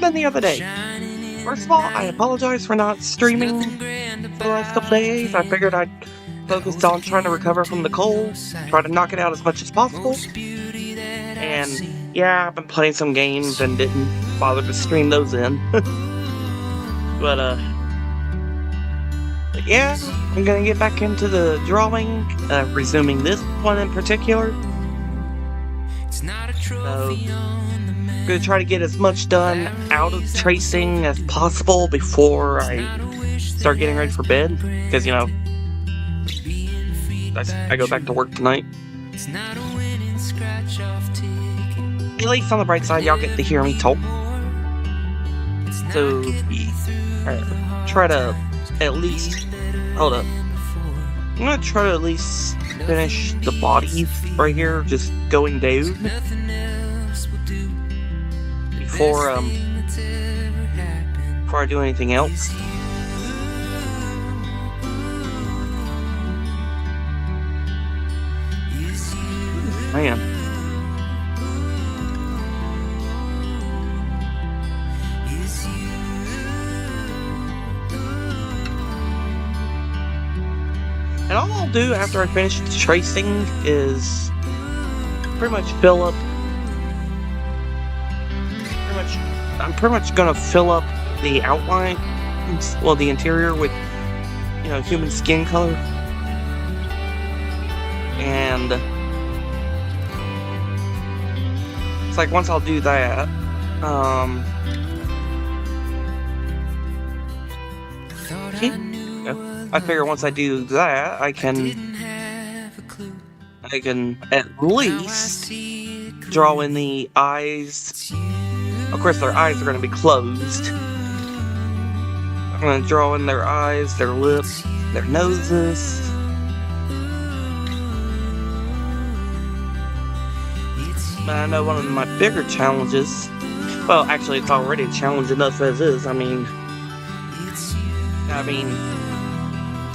happened the other day. First of all, I apologize for not streaming for the last couple days. I figured I'd focus on trying to recover from the cold, try to knock it out as much as possible. And yeah, I've been playing some games and didn't bother to stream those in. But yeah, I'm gonna get back into the drawing, resuming this one in particular. So, I'm gonna try to get as much done out of tracing as possible before I start getting ready for bed, because, you know, I go back to work tonight. At least on the bright side, y'all get to hear me talk. So, try to at least... Hold up. I'm gonna try to at least finish the body right here, just going down. Before I do anything else. Man. And all I'll do after I finish the tracing is pretty much fill up. I'm pretty much gonna fill up the outline, well, the interior with, you know, human skin color. And it's like once I'll do that, I figure once I do that, I can at least draw in the eyes. Of course, their eyes are going to be closed. I'm going to draw in their eyes, their lips, their noses. But I know one of my bigger challenges, well, actually, it's already a challenge enough as is. I mean, I've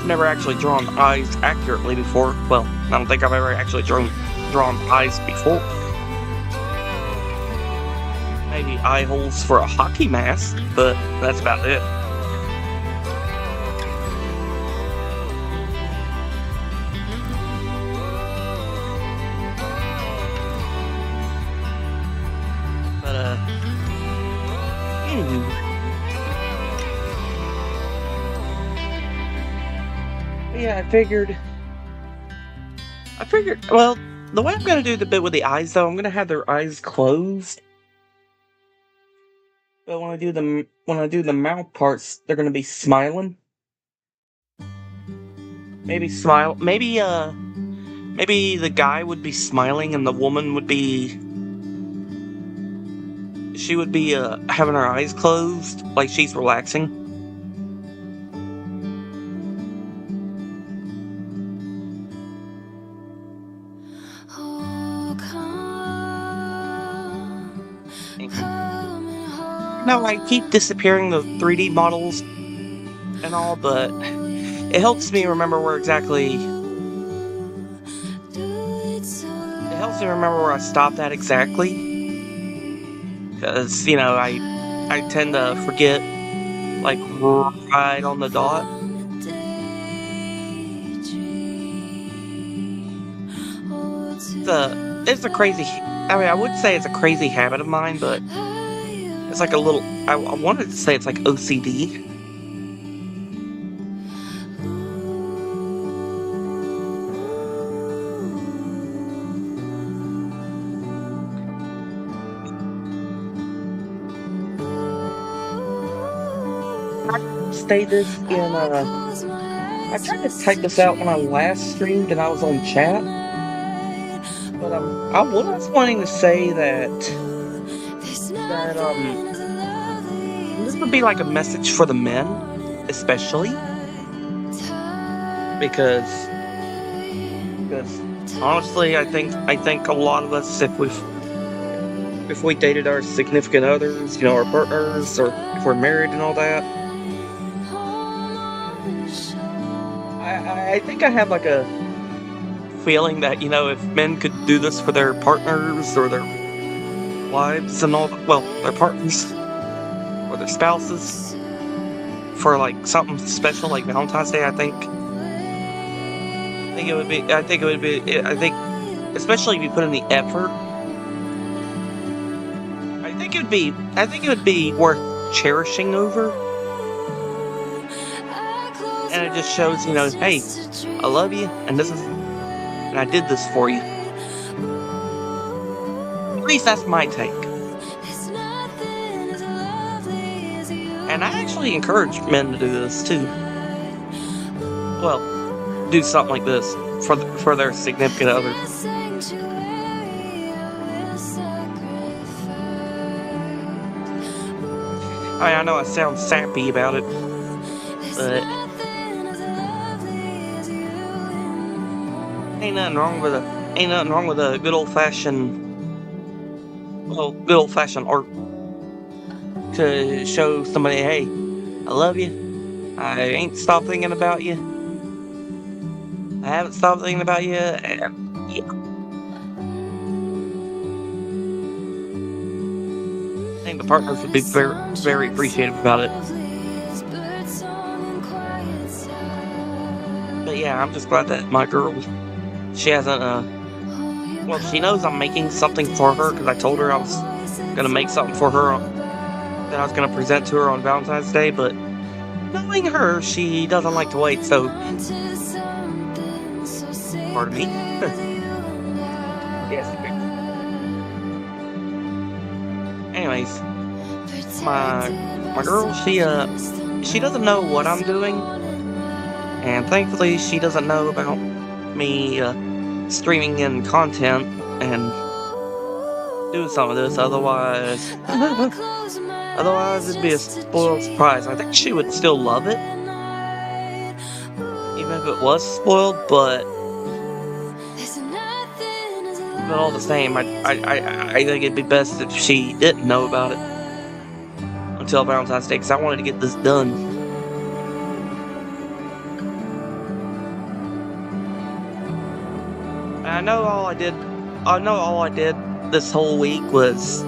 never actually drawn eyes accurately before. Well, I don't think I've ever actually drawn eyes before. Maybe eye holes for a hockey mask, but that's about it. But, yeah, I figured, well, the way I'm gonna do the bit with the eyes, though, I'm gonna have their eyes closed. But when I do the mouth parts, they're gonna be smiling. Maybe the guy would be smiling and the woman would be... She would be, having her eyes closed, like she's relaxing. No, I keep disappearing the 3D models and all, but it helps me remember where exactly... It helps me remember where I stopped at exactly. Because, you know, I tend to forget, like, right on the dot. It's a crazy... I mean, I would say it's a crazy habit of mine, but... It's like a little... I wanted to say it's like OCD. I stayed this in, I tried to type this out when I last streamed and I was on chat. But, I was wanting to say that this would be like a message for the men, especially, because honestly, I think a lot of us, if we dated our significant others, you know, our partners, or if we're married and all that, I think I have like a feeling that, you know, if men could do this for their partners or their wives and all, well, their partners, or their spouses for like something special like Valentine's Day. I think it would be. I think especially if you put in the effort. I think it would be worth cherishing over. And it just shows, hey, I love you, and I did this for you. At least that's my take. And I actually encourage men to do this too. Well, do something like this for their significant other. I know I sound sappy about it, but ain't nothing wrong with a good old fashioned art to show somebody, hey, I love you. I ain't stopped thinking about you. I haven't stopped thinking about you. And yeah. I think the partners would be very, very appreciative about it. But yeah, I'm just glad that my girl, she hasn't, well, she knows I'm making something for her, because I told her I was going to make something for her that I was going to present to her on Valentine's Day, but knowing her, she doesn't like to wait, so, pardon me. Yes. Anyways, my girl, she doesn't know what I'm doing, and thankfully she doesn't know about me streaming in content and doing some of this. Otherwise it'd be a spoiled surprise. I think she would still love it, even if it was spoiled. But all the same, I think it'd be best if she didn't know about it until Valentine's Day, because I wanted to get this done. I know all I did this whole week was,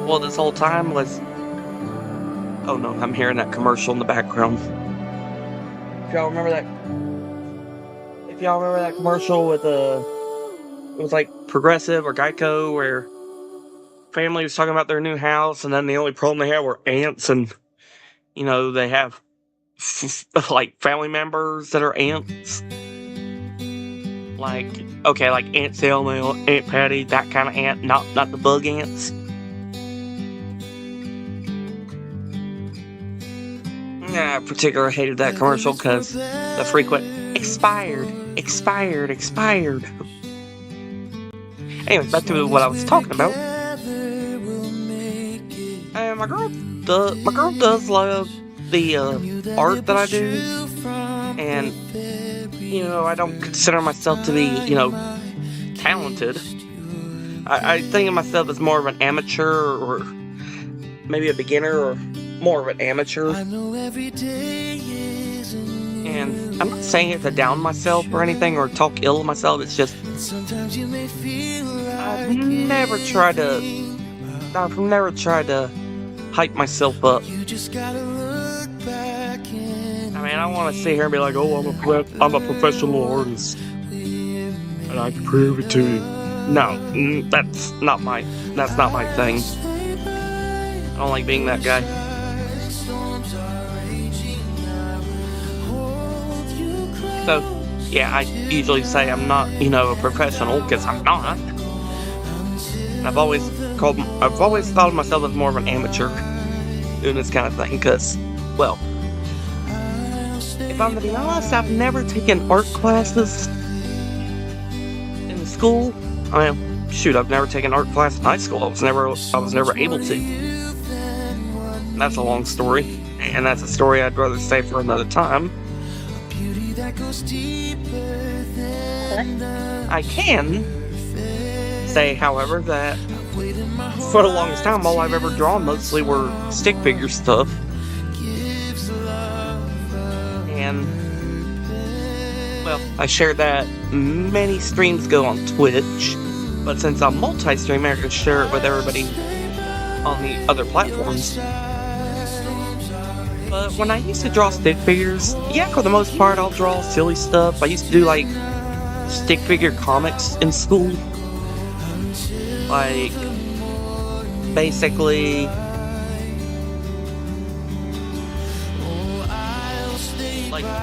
well, this whole time was, oh no, I'm hearing that commercial in the background. If y'all remember that commercial with it was like Progressive or Geico, where family was talking about their new house, and then the only problem they had were ants, and they have like family members that are ants. Like Aunt Selma, Aunt Patty, that kind of ant, not the bug ants. I particularly hated that commercial because the frequent expired. Anyways, back to what I was talking about. And my girl does love the art that I do, and I don't consider myself to be, talented. I think of myself as more of an amateur, or maybe a beginner, or more of an amateur. And I'm not saying it to down myself or anything, or talk ill of myself. It's just I've never tried to hype myself up. I mean, I don't want to sit here and be like, oh, I'm a professional artist, and I can prove it to you. No, that's not my thing. I don't like being that guy. So, yeah, I usually say I'm not, a professional, because I'm not. And I've always thought of myself as more of an amateur doing this kind of thing, because, well, if I'm to be honest, I've never taken art classes in school. I've never taken art class in high school. I was never able to. And that's a long story, and that's a story I'd rather save for another time. I can say, however, that for the longest time, all I've ever drawn mostly were stick figure stuff. And, well, I shared that many streams ago on Twitch, but since I'm multi-streaming, I can share it with everybody on the other platforms. But when I used to draw stick figures, yeah, for the most part, I'll draw silly stuff. I used to do like stick figure comics in school. Like, basically,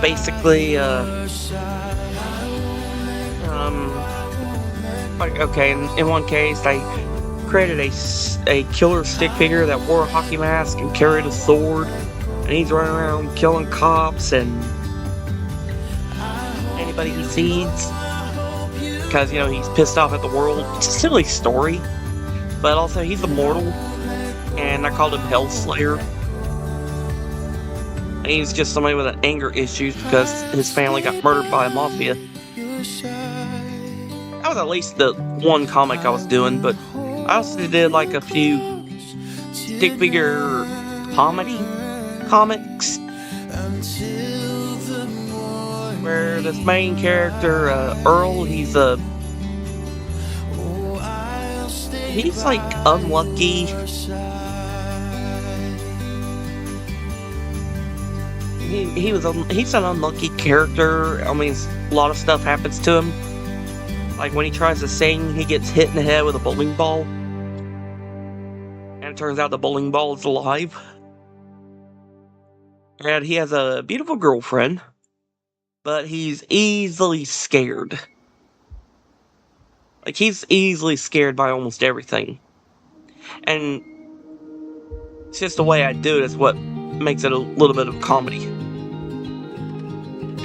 basically, like, okay, in one case, I created a killer stick figure that wore a hockey mask and carried a sword, and he's running around killing cops and anybody he sees, because, you know, he's pissed off at the world. It's a silly story, but also he's immortal, and I called him Hellslayer. And he's just somebody with anger issues because his family got murdered by a mafia. That was at least the one comic I was doing, but I also did like a few stick figure comedy comics where this main character, Earl, he's like unlucky. He's an unlucky character. I mean, a lot of stuff happens to him. Like when he tries to sing, he gets hit in the head with a bowling ball. And it turns out the bowling ball is alive. And he has a beautiful girlfriend, but he's easily scared. Like, he's easily scared by almost everything. And it's just the way I do it is what makes it a little bit of comedy.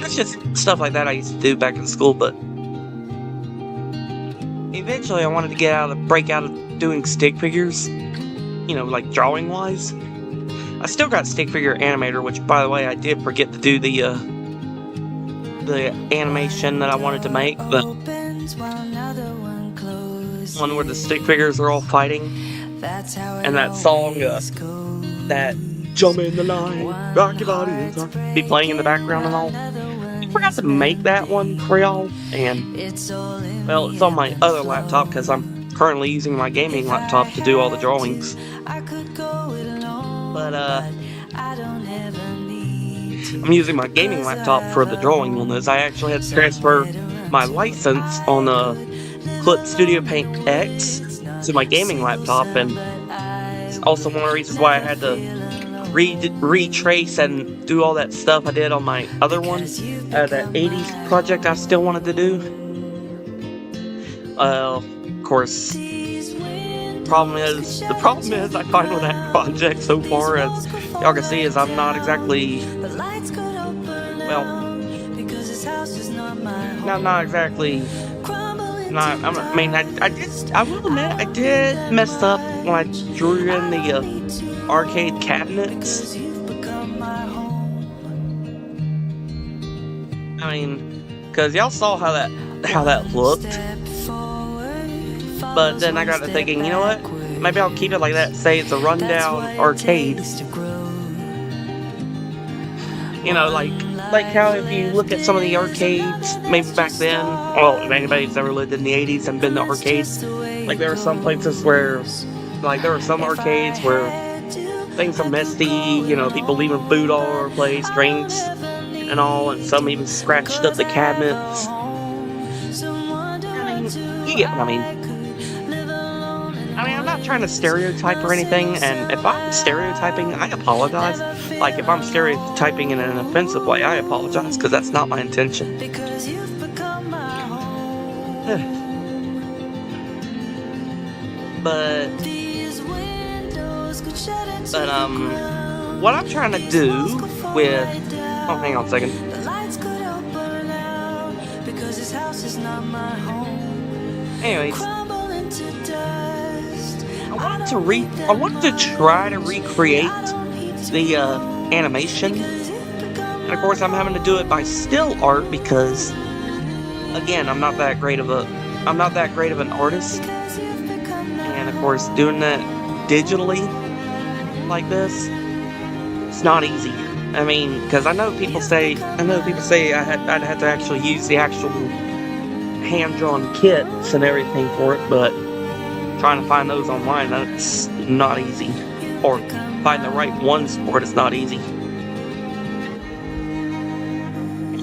It's just stuff like that I used to do back in school, but eventually I wanted to break out of doing stick figures, you know, like drawing wise. I still got Stick Figure Animator, which, by the way, I did forget to do the animation that I wanted to make, the one where the stick figures are all fighting, and that song, that Jump in the Line, rock your body, be playing in the background and all. I forgot to make that one for y'all, and, well, it's on my other laptop, because I'm currently using my gaming laptop to do all the drawings. But, I'm using my gaming laptop for the drawing one, as I actually had to transfer my license on the Clip Studio Paint X to my gaming laptop, and it's also one of the reasons why I had to retrace and do all that stuff I did on my other one, that 80s project I still wanted to do. Of course, the problem is I find with that project so far, as y'all can see, is I'm not exactly, well, not exactly, I will admit, I did mess up when I drew in the arcade cabinets. I mean, because y'all saw how that looked. But then I got to thinking, you know what? Maybe I'll keep it like that. Say it's a rundown arcade. You know, like how if you look at some of the arcades, maybe back then, well, if anybody's ever lived in the 80s and been to arcades, like there were some places where, like there were some arcades where things are messy, you know, people leaving food all over the place, drinks and all, and some even scratched up the cabinets. I mean, you get what I mean. I'm not trying to stereotype or anything, and if I'm stereotyping, I apologize. Like, if I'm stereotyping in an offensive way, I apologize, because that's not my intention. But, what I'm trying to do with, oh, hang on a second. Anyways, I wanted to try to recreate the animation, and of course I'm having to do it by still art because, again, I'm not that great of an artist, and of course doing that digitally like this, it's not easy. I mean, because I know people say I'd have to actually use the actual hand-drawn kits and everything for it, but trying to find those online, that's not easy. Or find the right ones for it is not easy.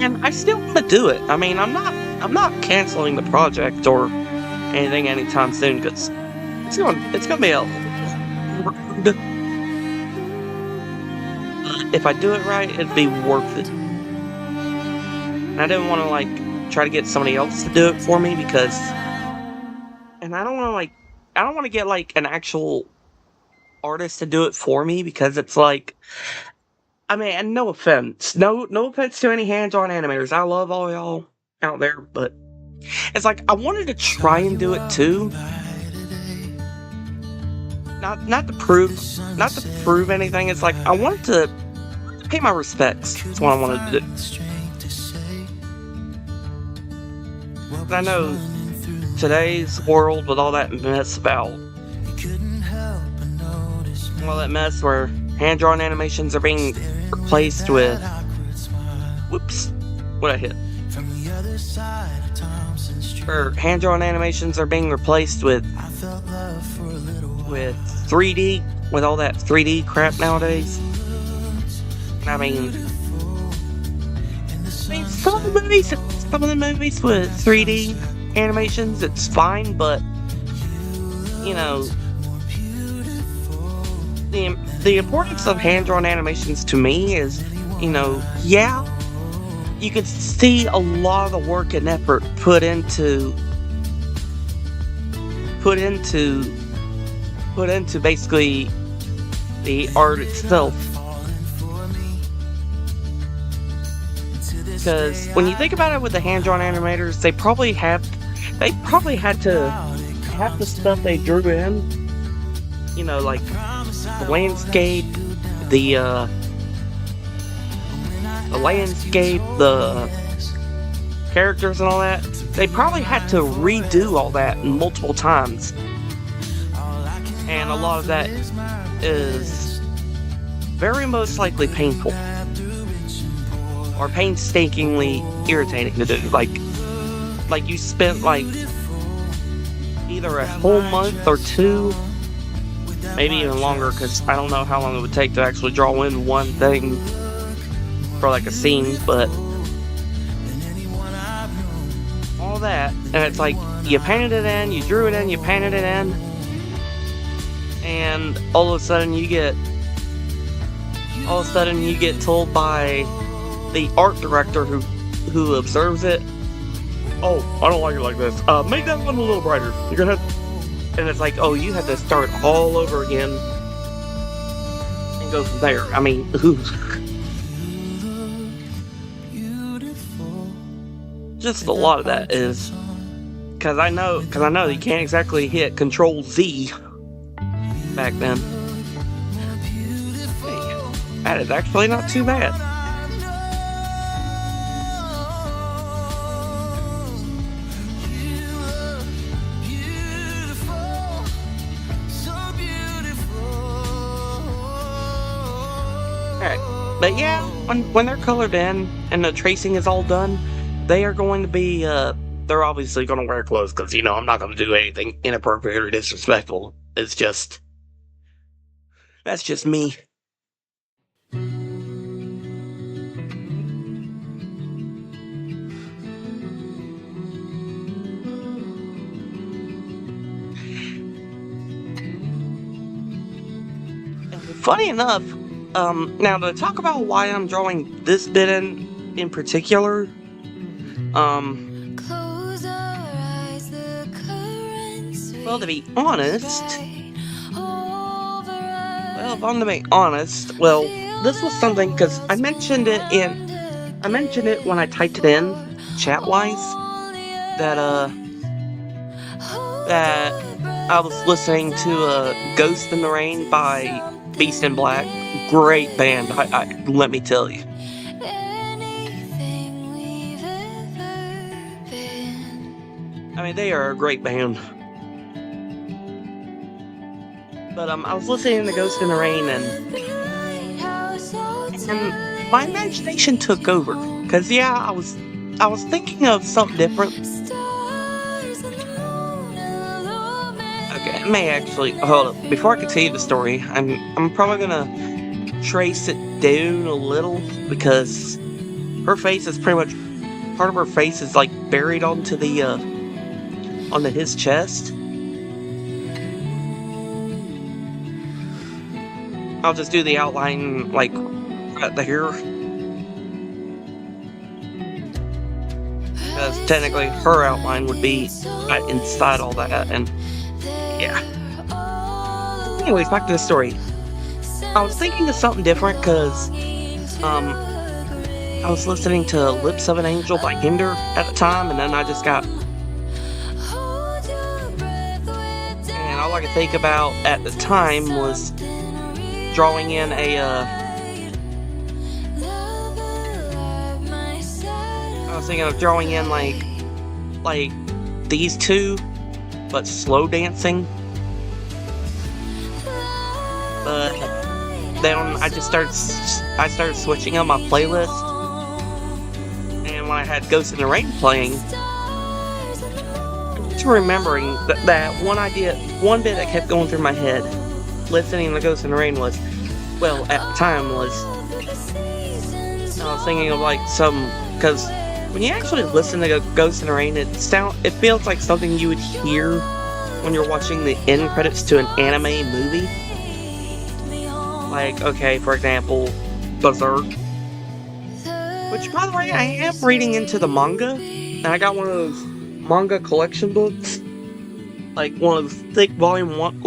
and I still want to do it. I mean, I'm not canceling the project or anything anytime soon because it's gonna be a road. If I do it right, it'd be worth it. And I didn't want to like try to get somebody else to do it for me because, and I don't want to get like an actual artist to do it for me because it's like, I mean, and no offense, no offense to any hands-on animators. I love all y'all out there, but it's like I wanted to try and do it too. Not to prove anything. It's like I wanted to pay my respects. That's what I wanted to do. And I know today's world with all that mess about, well, that mess where hand-drawn animations are being replaced with, whoops, what I hit? Or hand-drawn animations are being replaced with 3D, with all that 3D crap nowadays. I mean, some of the movies with 3D animations, it's fine, but you know, the importance of hand-drawn animations to me is, you know, yeah, you could see a lot of the work and effort put into basically the art itself. Because when you think about it with the hand-drawn animators, they probably had to half the stuff they drew in, you know, like the landscape, the characters and all that, they probably had to redo all that multiple times. And a lot of that is very most likely painful. Or painstakingly irritating to do. Like you spent like either a whole month or two, maybe even longer, because I don't know how long it would take to actually draw in one thing for like a scene, but all that, and it's like you painted it in, you drew it in, you painted it in, and all of a sudden you get told by the art director who observes it, oh, I don't like it like this. Make that one a little brighter. You're gonna, and it's like, oh, you had to start all over again and go from there. I mean, just a lot of that is because I know you can't exactly hit Control Z back then. Hey, that is actually not too bad. But yeah, when they're colored in and the tracing is all done, they are going to be, they're obviously going to wear clothes because, you know, I'm not going to do anything inappropriate or disrespectful. It's just, that's just me. Funny enough, now to talk about why I'm drawing this bit in particular, well, to be honest, this was something, because I mentioned it when I typed it in, chat-wise, that I was listening to, Ghost in the Rain by Beast in Black. Great band, let me tell you. I mean, they are a great band. But I was listening to Ghost in the Rain, and my imagination took over. Cause yeah, I was thinking of something different. Okay, I may actually hold up. Before I continue the story, I'm probably gonna trace it down a little, because her face is pretty much, part of her face is like buried onto his chest. I'll just do the outline like right there. Because technically her outline would be inside all that, and yeah. Anyways, back to the story. I was thinking of something different because I was listening to Lips of an Angel by Hinder at the time, and then I just got, and all I could think about at the time was drawing in I was thinking of drawing in like these two, but slow dancing. But then I started switching up my playlist, and when I had Ghost in the Rain playing, just remembering that one bit that kept going through my head, listening to Ghost in the Rain was, well, at the time was, I was thinking of like because when you actually listen to Ghost in the Rain, it feels like something you would hear when you're watching the end credits to an anime movie. Like, okay, for example, Berserk. Which, by the way, I am reading into the manga, and I got one of those manga collection books, like one of those thick volume books,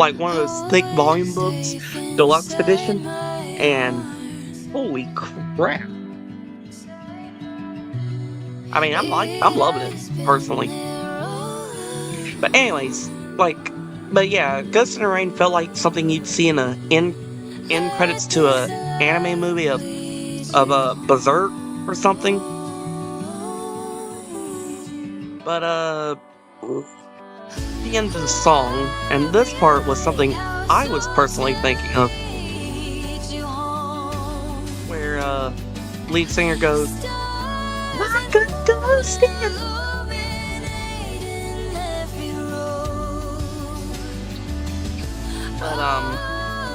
deluxe edition, and holy crap! I mean, I'm loving it personally. But anyways, but yeah, Ghost in the Rain felt like something you'd see in a end credits to a anime movie of Berserk or something. But the end of the song, and this part was something I was personally thinking of, where lead singer goes, like a ghost in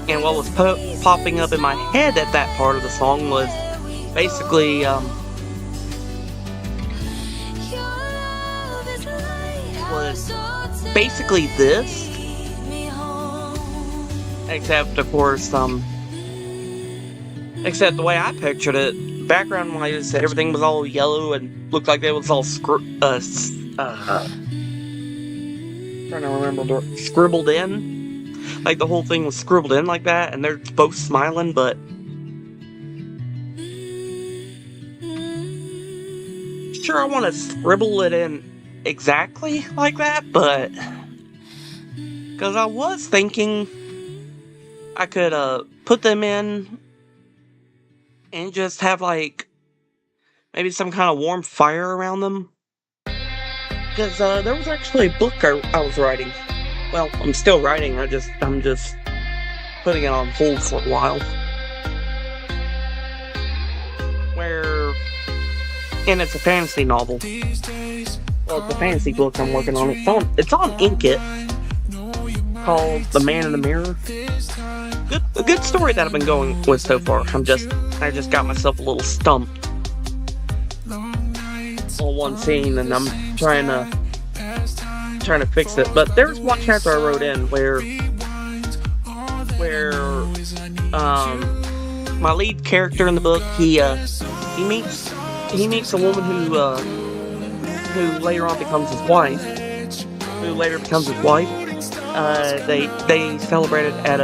and what was popping up in my head at that part of the song was basically this, except of course except the way I pictured it, background wise, everything was all yellow and looked like it was all trying to remember, scribbled in. Like the whole thing was scribbled in like that, and they're both smiling, but sure, I want to scribble it in exactly like that, but because I was thinking I could put them in and just have like maybe some kind of warm fire around them, because there was actually a book I was writing. Well, I'm still writing, I'm just putting it on hold for a while. And it's a fantasy novel. Well, it's a fantasy book I'm working on. It's on Inkit, called The Man in the Mirror. A good story that I've been going with so far. I just got myself a little stumped on one scene, and I'm trying to fix it. But there's one chapter I wrote in where my lead character in the book, he meets a woman who later on becomes his wife. They celebrated at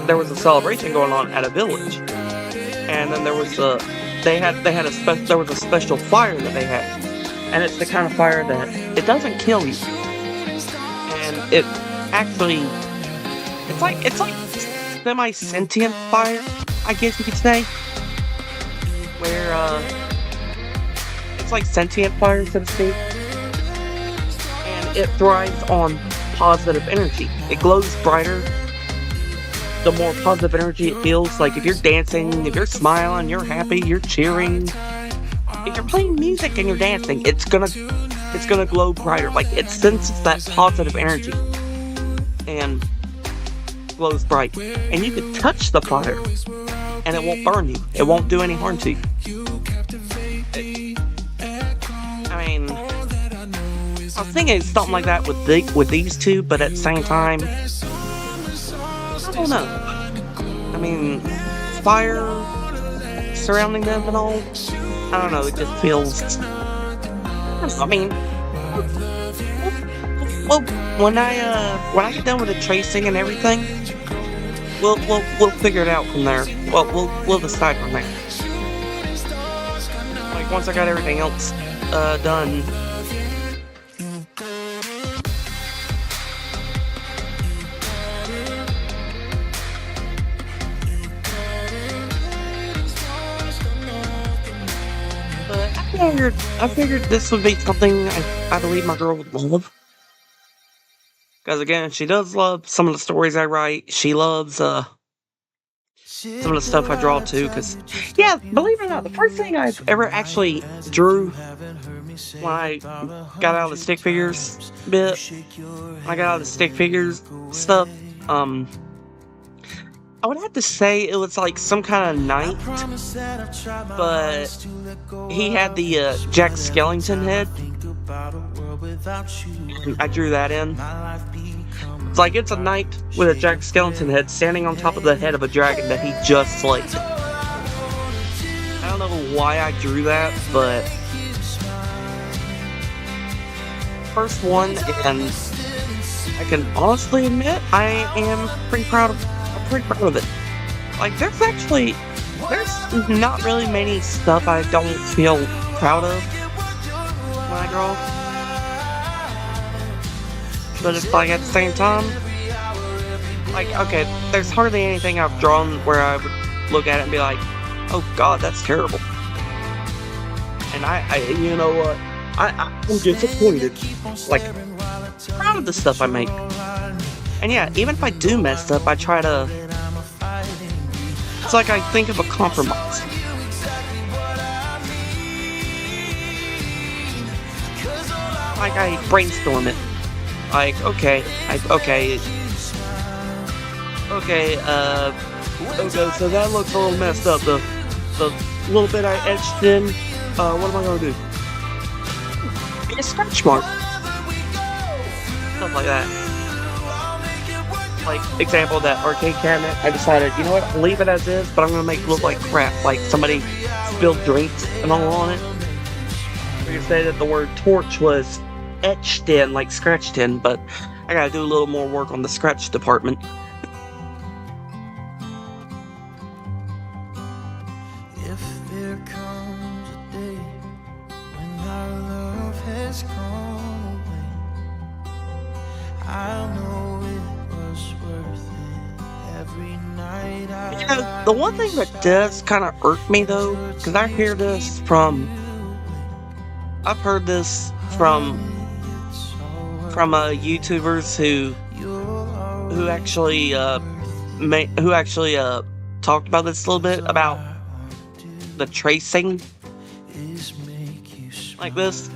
there was a celebration going on at a village, and then there was a special fire that they had, and it's the kind of fire that it doesn't kill you. And it actually, it's like semi-sentient fire, I guess you could say. Where, it's like sentient fire, so to speak. And it thrives on positive energy. It glows brighter the more positive energy it feels. Like if you're dancing, if you're smiling, you're happy, you're cheering. If you're playing music and you're dancing, it's gonna glow brighter. Like it senses that positive energy and glows bright. And you can touch the fire and it won't burn you. It won't do any harm to you. think it's something like that with these two, but at the same time, I don't know. I mean, fire surrounding them and all. I don't know. It just feels. I mean, well, when I get done with the tracing and everything, we'll figure it out from there. Well, we'll decide from there. Like once I got everything else done. But I figured this would be something I believe my girl would love. Because again, she does love some of the stories I write. She loves some of the stuff I draw too. Because yeah, believe it or not, the first thing I ever actually drew when I got out of the stick figures bit, when I got out of the stick figures stuff, I would have to say it was like some kind of knight, but he had the Jack Skellington head. I drew that in. It's like it's a knight with a Jack Skellington head standing on top of the head of a dragon that he just slayed. I don't know why I drew that, but first one, and I can honestly admit I am pretty proud of it. Like there's not really many stuff I don't feel proud of when I draw. But it's like at the same time, like okay, there's hardly anything I've drawn where I would look at it and be like, oh god, that's terrible. And I you know what, I'm disappointed. Like proud of the stuff I make. And yeah, even if I do mess up, I try to. It's like I think of a compromise. Like I brainstorm it. Like okay, okay, so that looks a little messed up. The little bit I etched in, what am I gonna do? A scratch mark. Stuff like that. Like, example, that arcade cabinet, I decided, you know what, I'll leave it as is, but I'm gonna make it look like crap. Like somebody spilled drinks and all on it. We can say that the word torch was etched in, like scratched in, but I gotta do a little more work on the scratch department. If there comes a day when our love has gone away, I'll know it was worth it every night. You know, the one thing that does kind of irk me though, because I've heard this from YouTubers who actually talked about this a little bit about the tracing like this.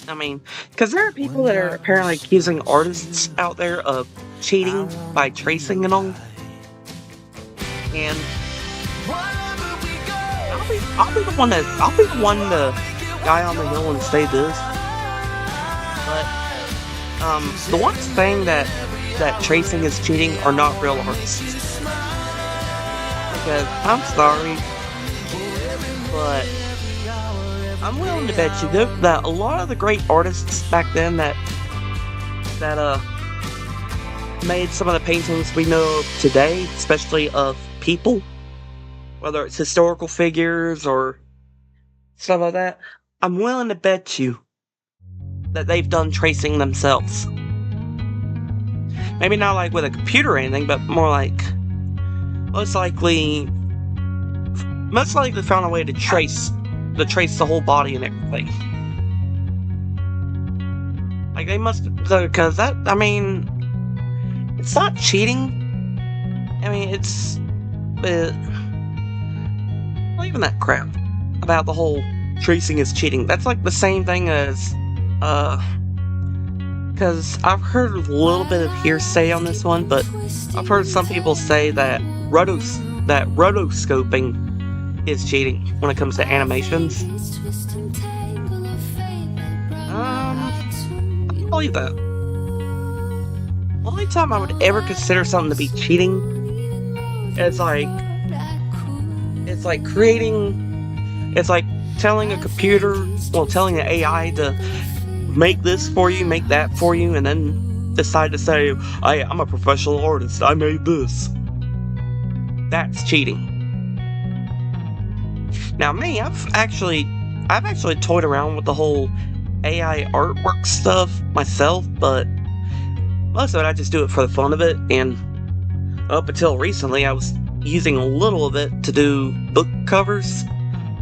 I mean, because there are people that are apparently accusing artists out there of cheating by tracing and all. And I'll be the one to die on the hill and say this. But the ones saying that tracing is cheating are not real artists. Because I'm sorry, but I'm willing to bet you that a lot of the great artists back then that made some of the paintings we know of today, especially of people, whether it's historical figures or stuff like that, I'm willing to bet you that they've done tracing themselves. Maybe not like with a computer or anything, but more like most likely found a way to trace the whole body and everything. Like they must, because that, I mean, it's not cheating. I mean, it's not even that crap about the whole tracing is cheating. That's like the same thing as because I've heard a little bit of hearsay on this one, but I've heard some people say that rotoscoping is cheating when it comes to animations. believe that. The only time I would ever consider something to be cheating is like telling a computer, telling the AI to make this for you, make that for you, and then decide to say, hey, I'm a professional artist, I made this. That's cheating. Now me, I've actually toyed around with the whole AI artwork stuff myself, but most of it I just do it for the fun of it, and up until recently I was using a little of it to do book covers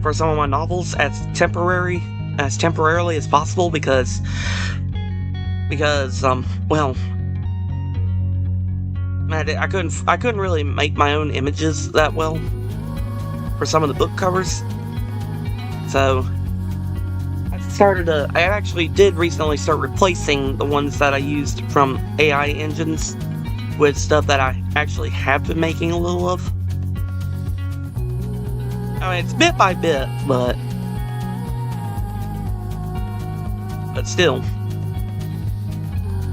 for some of my novels as temporarily as possible because I couldn't really make my own images that well for some of the book covers. So I actually did recently start replacing the ones that I used from AI engines with stuff that I actually have been making a little of. I mean, it's bit by bit, but still.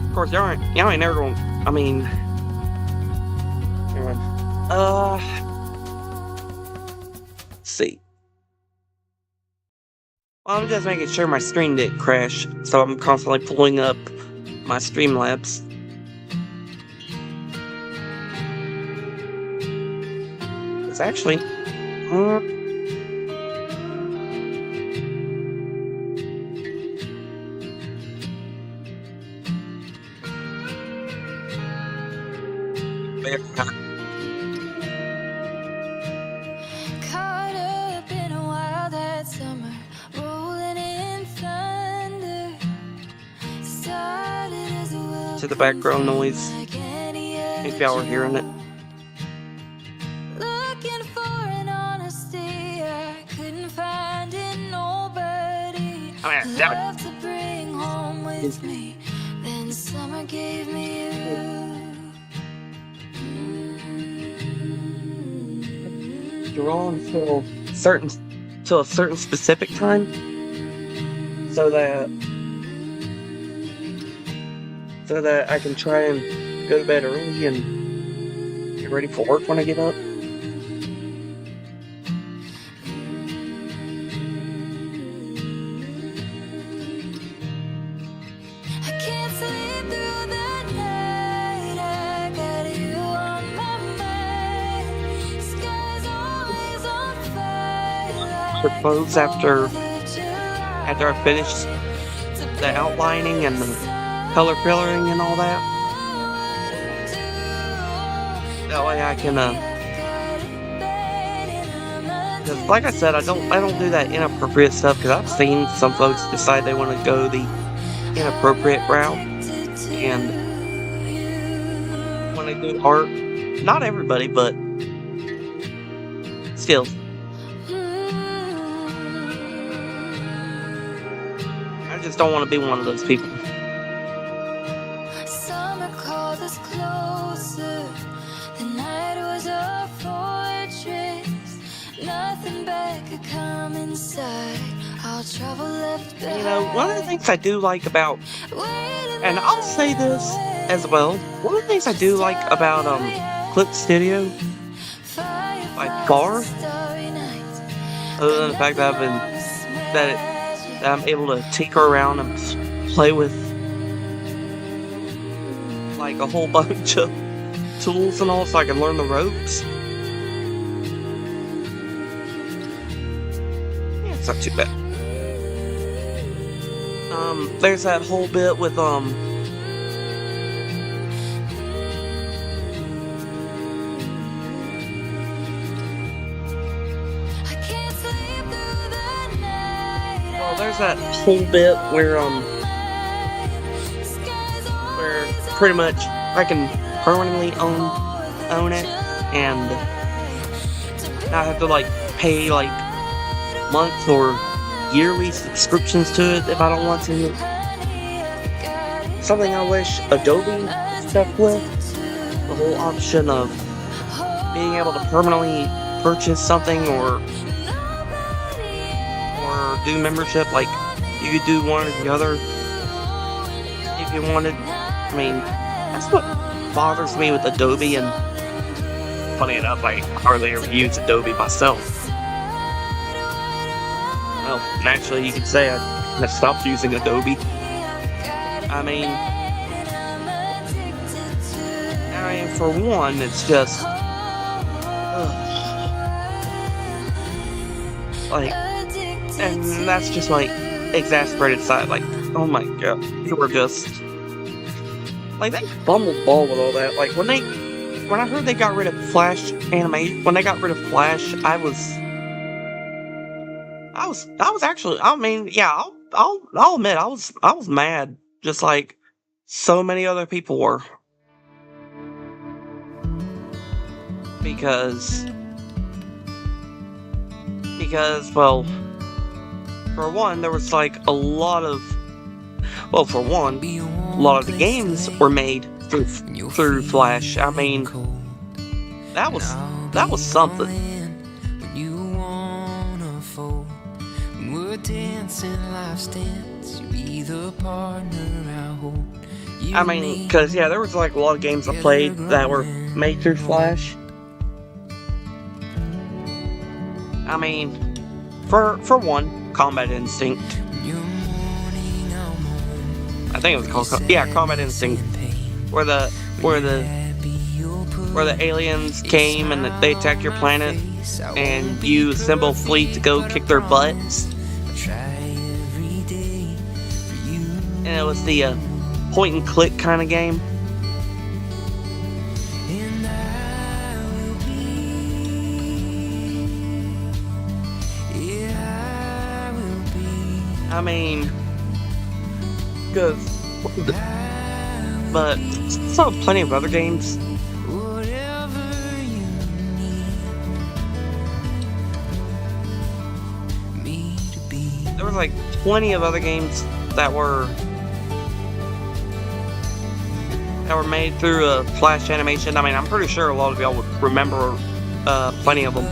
Of course, y'all ain't never gonna, I mean, let's see. Well, I'm just making sure my stream didn't crash, so I'm constantly pulling up my Streamlabs. It's actually, Caught up in a wild that summer, rolling in thunder. Started as a to the background noise, if y'all are hearing it. Looking for an honesty I couldn't find in nobody. Love to bring home with me, then summer gave me you. Draw until a certain specific time, so that I can try and go to bed early and get ready for work when I get up. I can't sleep through the night. I got you on my mind. Sky's always on fire. Propose after I finish the outlining and the color filling and all that. That way I can, because like I said, I don't do that inappropriate stuff, because I've seen some folks decide they want to go the inappropriate route, and when they do art, not everybody, but still. I just don't want to be one of those people. Summer called us closer. The night was a fortress. Nothing bad could come inside. Our trouble left behind. You know, one of the things I do like about, and I'll say this as well, one of the things I do like about Clip Studio by far, other than the fact that I'm able to tinker around and play with like a whole bunch of tools and all, so I can learn the ropes. Yeah, it's not too bad. There's that whole bit with there's that whole bit where pretty much I can permanently own it, and I have to like pay like month or yearly subscriptions to it if I don't want to. Something I wish Adobe stuck with, the whole option of being able to permanently purchase something or do membership. Like, you could do one or the other. You if you wanted. I mean, that's what bothers me with Adobe, and funny enough, I hardly ever use Adobe myself. Well, naturally, you could say I stopped using Adobe. I mean, for one, it's just like, and that's just like exasperated side. Like, oh my god, you were just like they fumbled ball with all that. Like when I heard they got rid of Flash animation, when they got rid of Flash, I was actually. I mean, yeah, I'll admit I was mad, just like so many other people were, because well, for one, there was like a lot of for one, a lot of the games were made through Flash. I mean, that was something. I mean, because yeah, there was like a lot of games I played that were made through Flash. I mean, for one, Combat Instinct. I think it was called Combat Instinct, where the aliens came and they attacked your planet, and you assemble a fleet to go kick their butts. And it was the point and click kind of game. I mean, but saw plenty of other games. There was like plenty of other games that were made through Flash animation. I mean, I'm pretty sure a lot of y'all would remember plenty of them.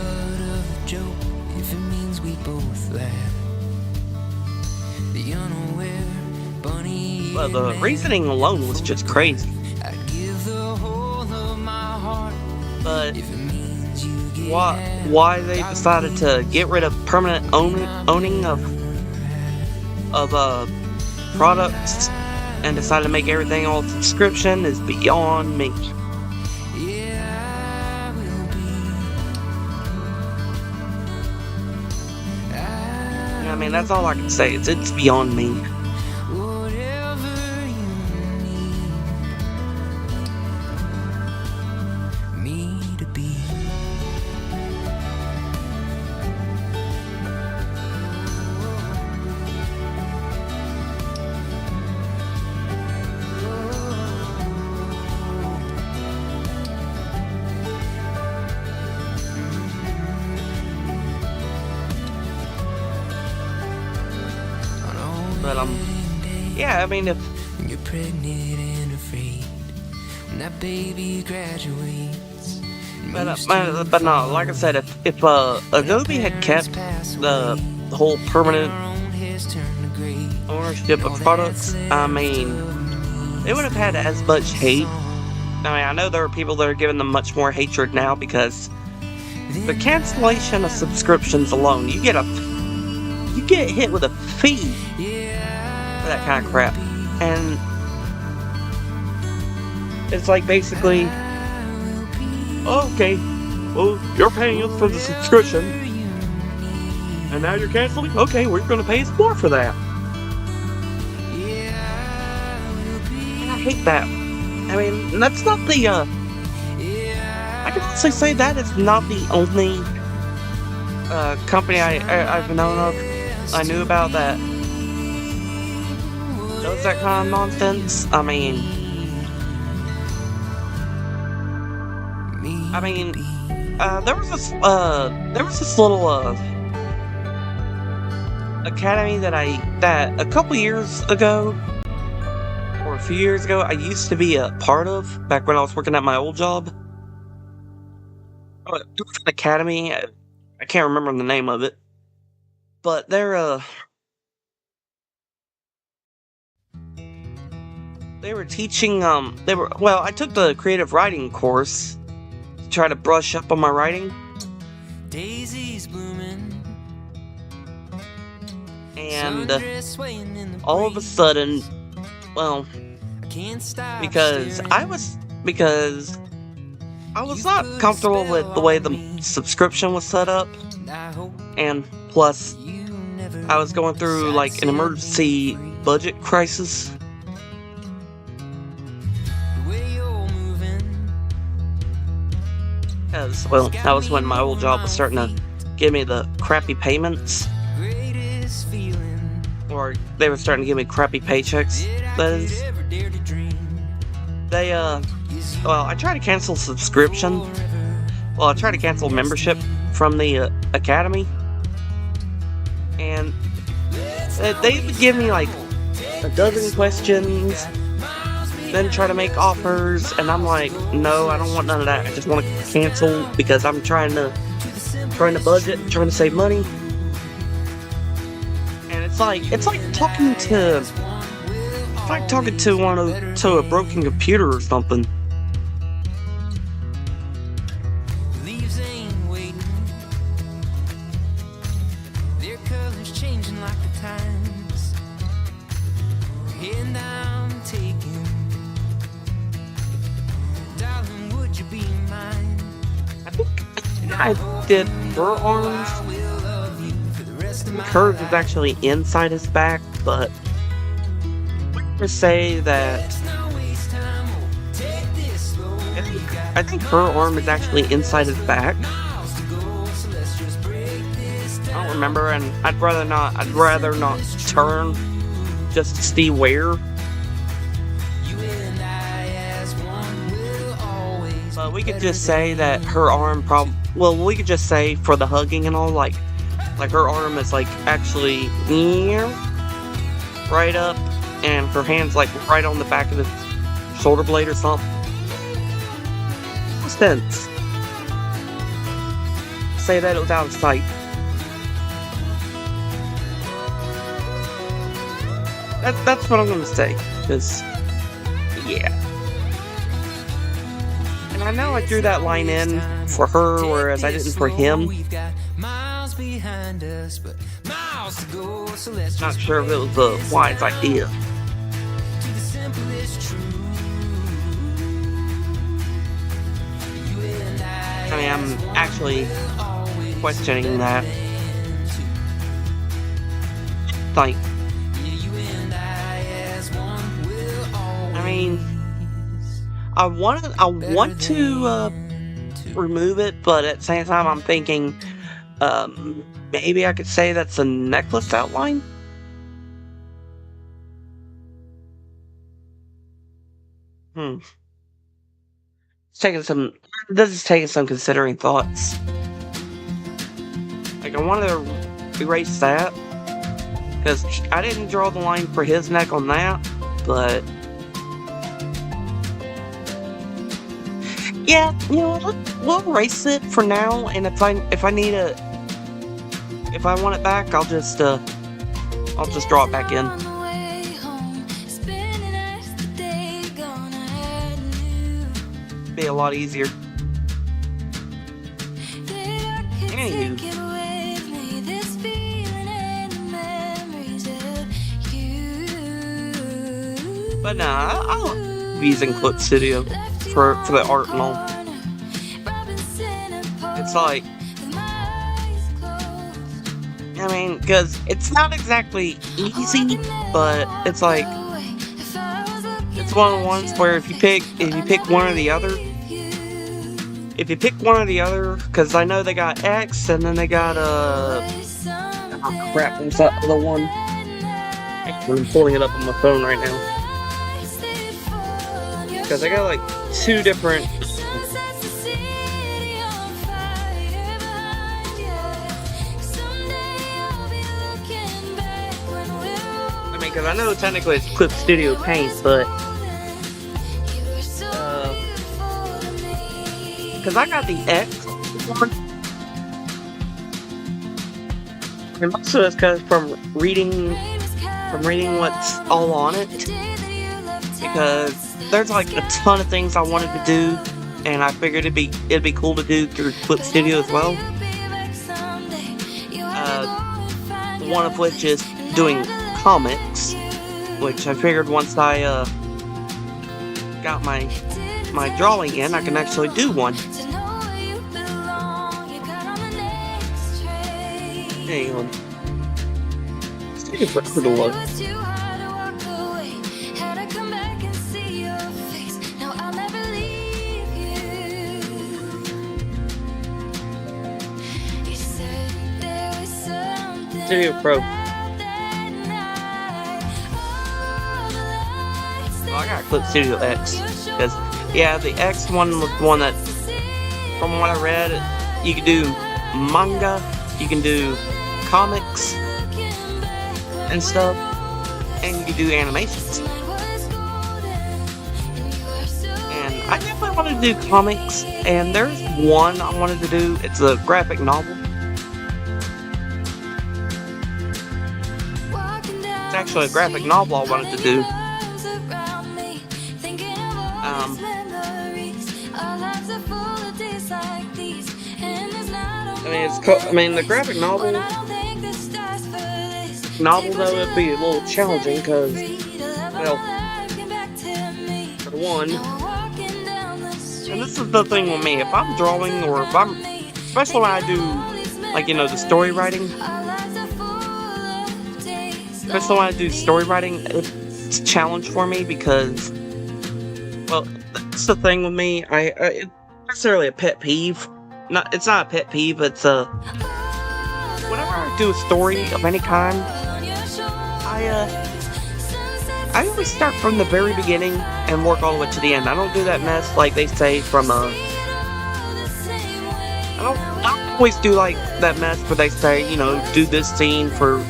But the reasoning alone was just crazy. But why they decided to get rid of permanent owning of products and decided to make everything all subscription is beyond me. I mean, that's all I can say. It's beyond me. But yeah, I mean, if you're pregnant and afraid when that baby graduates. But no, like I said, if Adobe had kept the whole permanent ownership of products, I mean, they would have had as much hate. I mean, I know there are people that are giving them much more hatred now because the cancellation of subscriptions alone, you get hit with a fee for that kind of crap. And it's like basically, okay, well, you're paying us for the subscription, and now you're canceling? Okay, we're going to pay us more for that. And I hate that. I mean, that's not the, I can honestly say that is not the only company I've known of, I knew about that does that kind of nonsense. I mean, there was this little academy that a couple years ago, or a few years ago, I used to be a part of back when I was working at my old job. It was an academy. I can't remember the name of it, but they were teaching, well, I took the creative writing course to try to brush up on my writing. Daisies blooming. And all of a sudden, well, because I was not comfortable with the way the subscription was set up, and plus I was going through like an emergency budget crisis. Because, well, that was when my old job was starting to give me the crappy payments. Or they were starting to give me crappy paychecks. That is, well, I tried to cancel subscription. Well, I tried to cancel membership from the academy. And they would give me like a dozen questions, then try to make offers, and I'm like, no, I don't want none of that. I just want to cancel because I'm trying to budget, trying to save money. And it's like talking to a broken computer or something. Leaves ain't waiting. Their colors changing like the times. And I'm taking. Darling, would you be mine? I think I did her arms. Hers is actually inside his back, but to say that I think her arm is actually inside his back. I don't remember, and I'd rather not turn just to see where. But we could just say that her arm we could just say for the hugging and all, like her arm is like actually right up, and her hand's like right on the back of the shoulder blade or something. Sense. Say that it was out of sight. That's what I'm gonna say. Cause yeah. And I know I threw that line in for her, whereas I didn't for him. Not sure if it was a wise idea. I mean, I'm actually questioning that. Like, I mean, I want to remove it, but at the same time, I'm thinking, maybe I could say that's a necklace outline. This is taking some considering thoughts. Like, I want to erase that, because I didn't draw the line for his neck on that, but yeah, you know, we'll erase it for now, and if I want it back, I'll just draw it back in. Be a lot easier. Anywho. But nah, I'll be using Clip Studio for the art and all. It's like, I mean, because it's not exactly easy, but it's like, it's one of the ones where if you pick one or the other, because I know they got X, and then they got oh crap, what's that other one? I'm pulling it up on my phone right now. Because I got like two different. I mean, because I know technically it's Clip Studio Paint, but because I got the X one, and most of it's because from reading what's all on it. because there's like a ton of things I wanted to do, and I figured it'd be cool to do through Clip Studio as well. One of which is doing comics, which I figured once I got my drawing in, I can actually do one. Hang on. Let's take a break for the look. Studio Pro. Oh, I got Clip Studio X. Because, yeah, the X one was the one that, from what I read, you can do manga, you can do comics and stuff, and you can do animations. And I definitely wanted to do comics, and there's one I wanted to do. It's a graphic novel. It's actually a graphic novel I wanted to do. The graphic novel though, it'd be a little challenging because, well, for one, and this is the thing with me, if I'm drawing or if I'm, especially when I do, like, the story writing, it's a challenge for me because, well, that's the thing with me, it's necessarily a pet peeve. It's not a pet peeve, it's whenever I do a story of any kind, I always start from the very beginning and work all the way to the end. I don't do that mess like they say from I don't always do like that mess where they say, do this scene for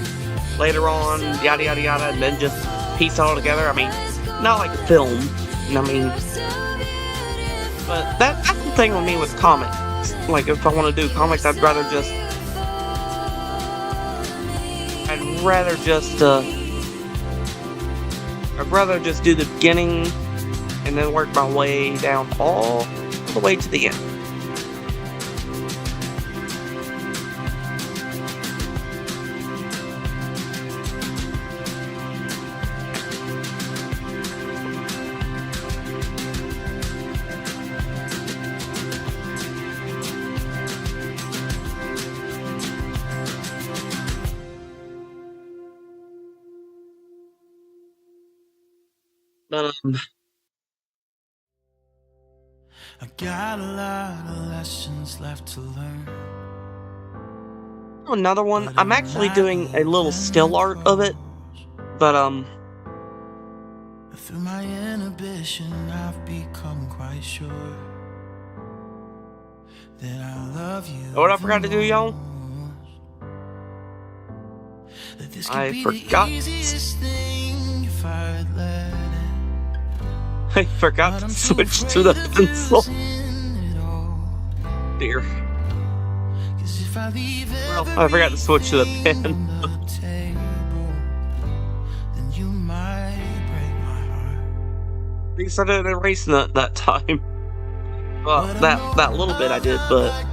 later on, yada yada yada, and then just piece it all together. Not like a film, but that's the thing with me with comics. Like, if I want to do comics, I'd rather just do the beginning and then work my way down all the way to the end. I got a lot of lessons left to learn. Another one, I'm actually doing a little still art of it, but through my inhibition, I've become quite sure that I love you. What I forgot to do, y'all? I forgot to switch to the pencil. Dear. Well, I forgot to switch to the pen. At least I didn't erase that time. Well, that little bit I did, but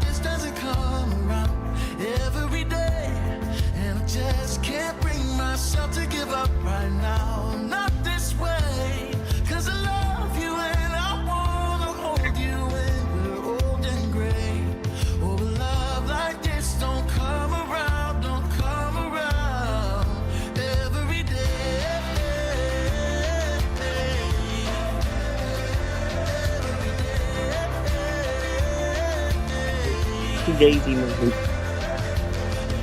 Daisy movie.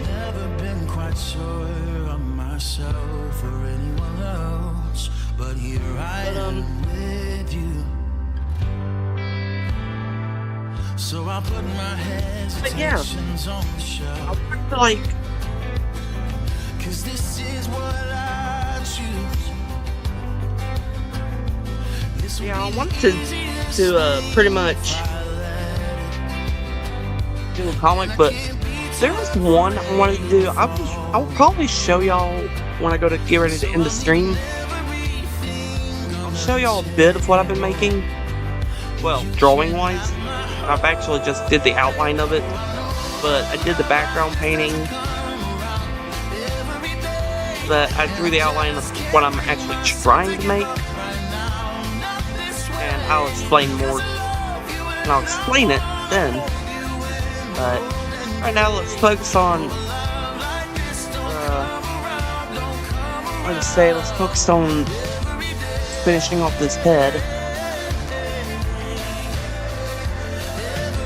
Never been quite sure of myself or anyone else, but here I am with you. So I put my hesitations on the shelf. Cause this is what I choose. I wanted to pretty much do a comic, but there was one I wanted to do. I'll probably show y'all when I go to get ready to end the stream. I'll show y'all a bit of what I've been making. Well, drawing-wise. I've actually just did the outline of it. But I did the background painting. But I drew the outline of what I'm actually trying to make. And I'll explain more. And I'll explain it then. But right now, let's focus on. Let's focus on finishing off this head.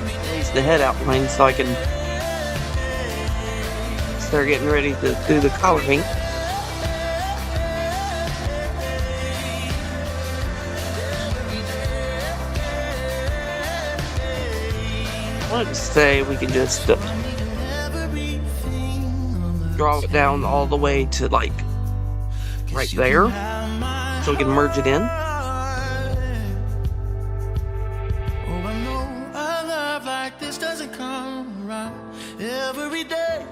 At least the head outline, so I can start getting ready to do the coloring. I wanted to say we can just draw it down all the way to like right there, so we can merge it in. Oh, I know a love like this doesn't come around every day,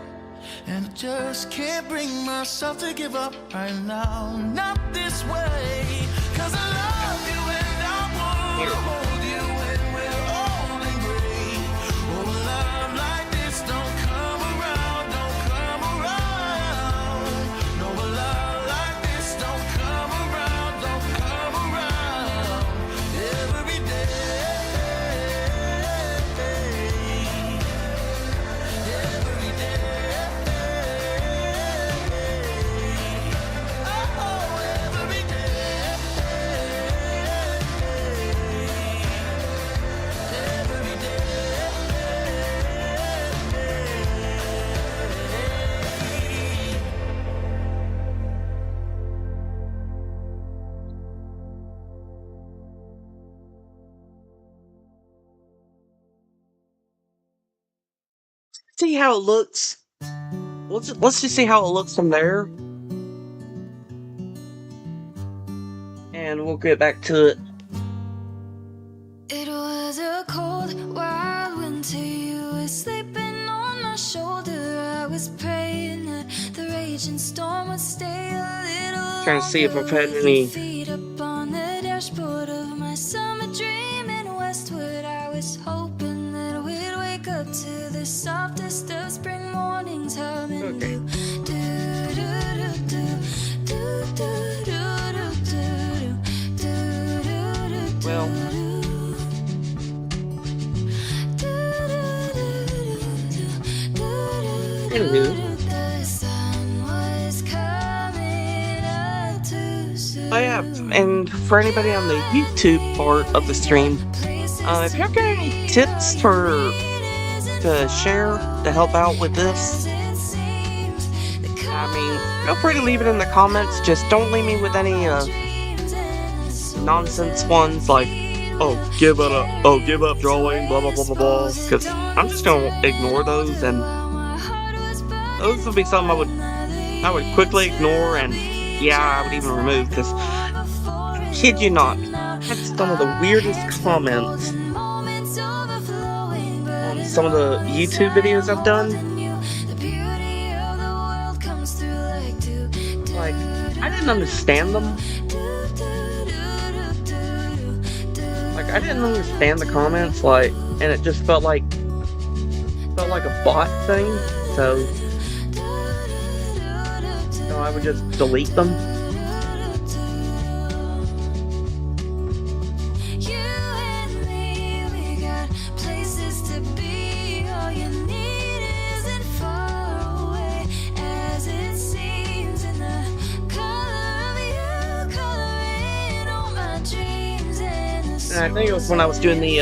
and I just can't bring myself to give up right now. Not this way, 'cause I love you and I want to hold you when we're old and gray. Oh, a love like this don't come around, don't come around. No, a love like this don't come around, don't come around every day. Every day. Oh, every day. Every day. See how it looks. Let's just see how it looks from there, and we'll get back to it. It was a cold, wild winter. You were sleeping on my shoulder. I was praying that the raging storm would stay a little. Trying to see if I've had longer. any- Feet up on the dashboard of my summer dream in Westwood. I was hoping that we'd wake up to the softest of spring mornings humming. Okay. Do, do, do, do, do, do, do, do, do, do, do, do, do, Well. Anywho. Oh yeah, and for anybody on the YouTube part of the stream, if y'all got any tips to share to help out with this, I mean, feel free to leave it in the comments. Just don't leave me with any nonsense ones like, give up drawing, blah blah blah blah blah. Because I'm just gonna ignore those, and those would be something I would quickly ignore, and yeah, I would even remove. Because kid you not, I had some of the weirdest comments on some of the YouTube videos I've done. Like, I didn't understand them. Like, I didn't understand the comments, like, and it just felt like a bot thing, so I would just delete them. You and me, we got places to be. All you need isn't far away as it seems. In the color of you, coloring all my dreams. And I think it was when I was doing the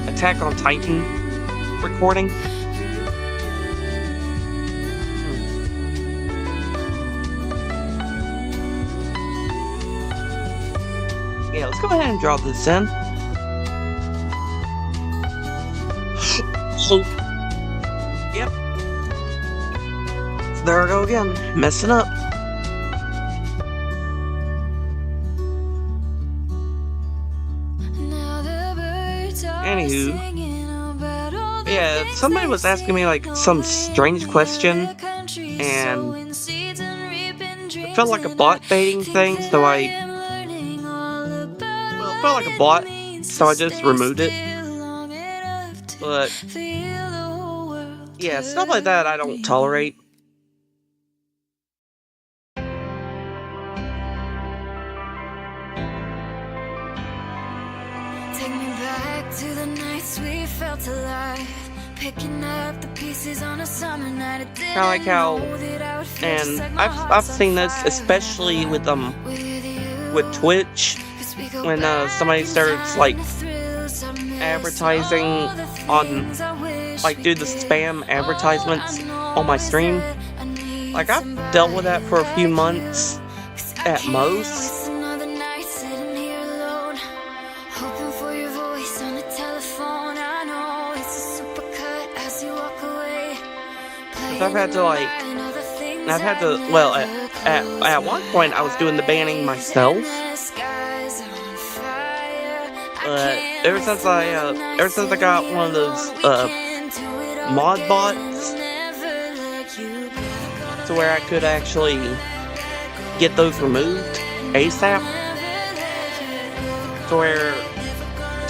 Attack on Titan recording. Yeah, let's go ahead and draw this in. So, yep. So there I go again, messing up. now the birds are Anywho, singing about all the Yeah, somebody was asking me like some strange question, and it felt like a bot baiting thing, so it felt like a bot, so I just removed it. But yeah, stuff like that I don't tolerate. Take me back to the nights we felt alive, picking up the pieces on a summer night. Kind of like how, and I've seen this especially with Twitch, when somebody starts like advertising on, like, do the spam advertisements on my stream. Like, I've dealt with that for a few months at most. I've had to well, at one point I was doing the banning myself, but ever since I got one of those mod bots to where I could actually get those removed ASAP, to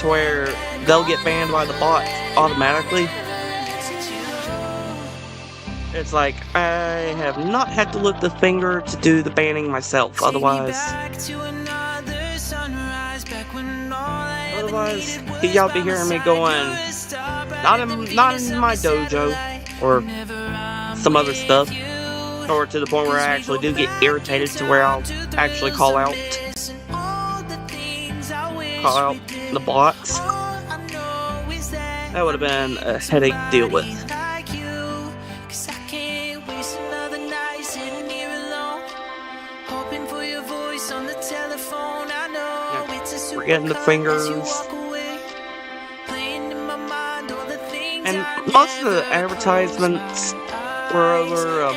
where they'll get banned by the bot automatically. It's like, I have not had to lift the finger to do the banning myself, otherwise y'all be hearing me going, not in my dojo, or some other stuff, or to the point where I actually do get irritated to where I'll actually call out the bots. That would have been a headache to deal with. We're getting the fingers, and most of the advertisements were over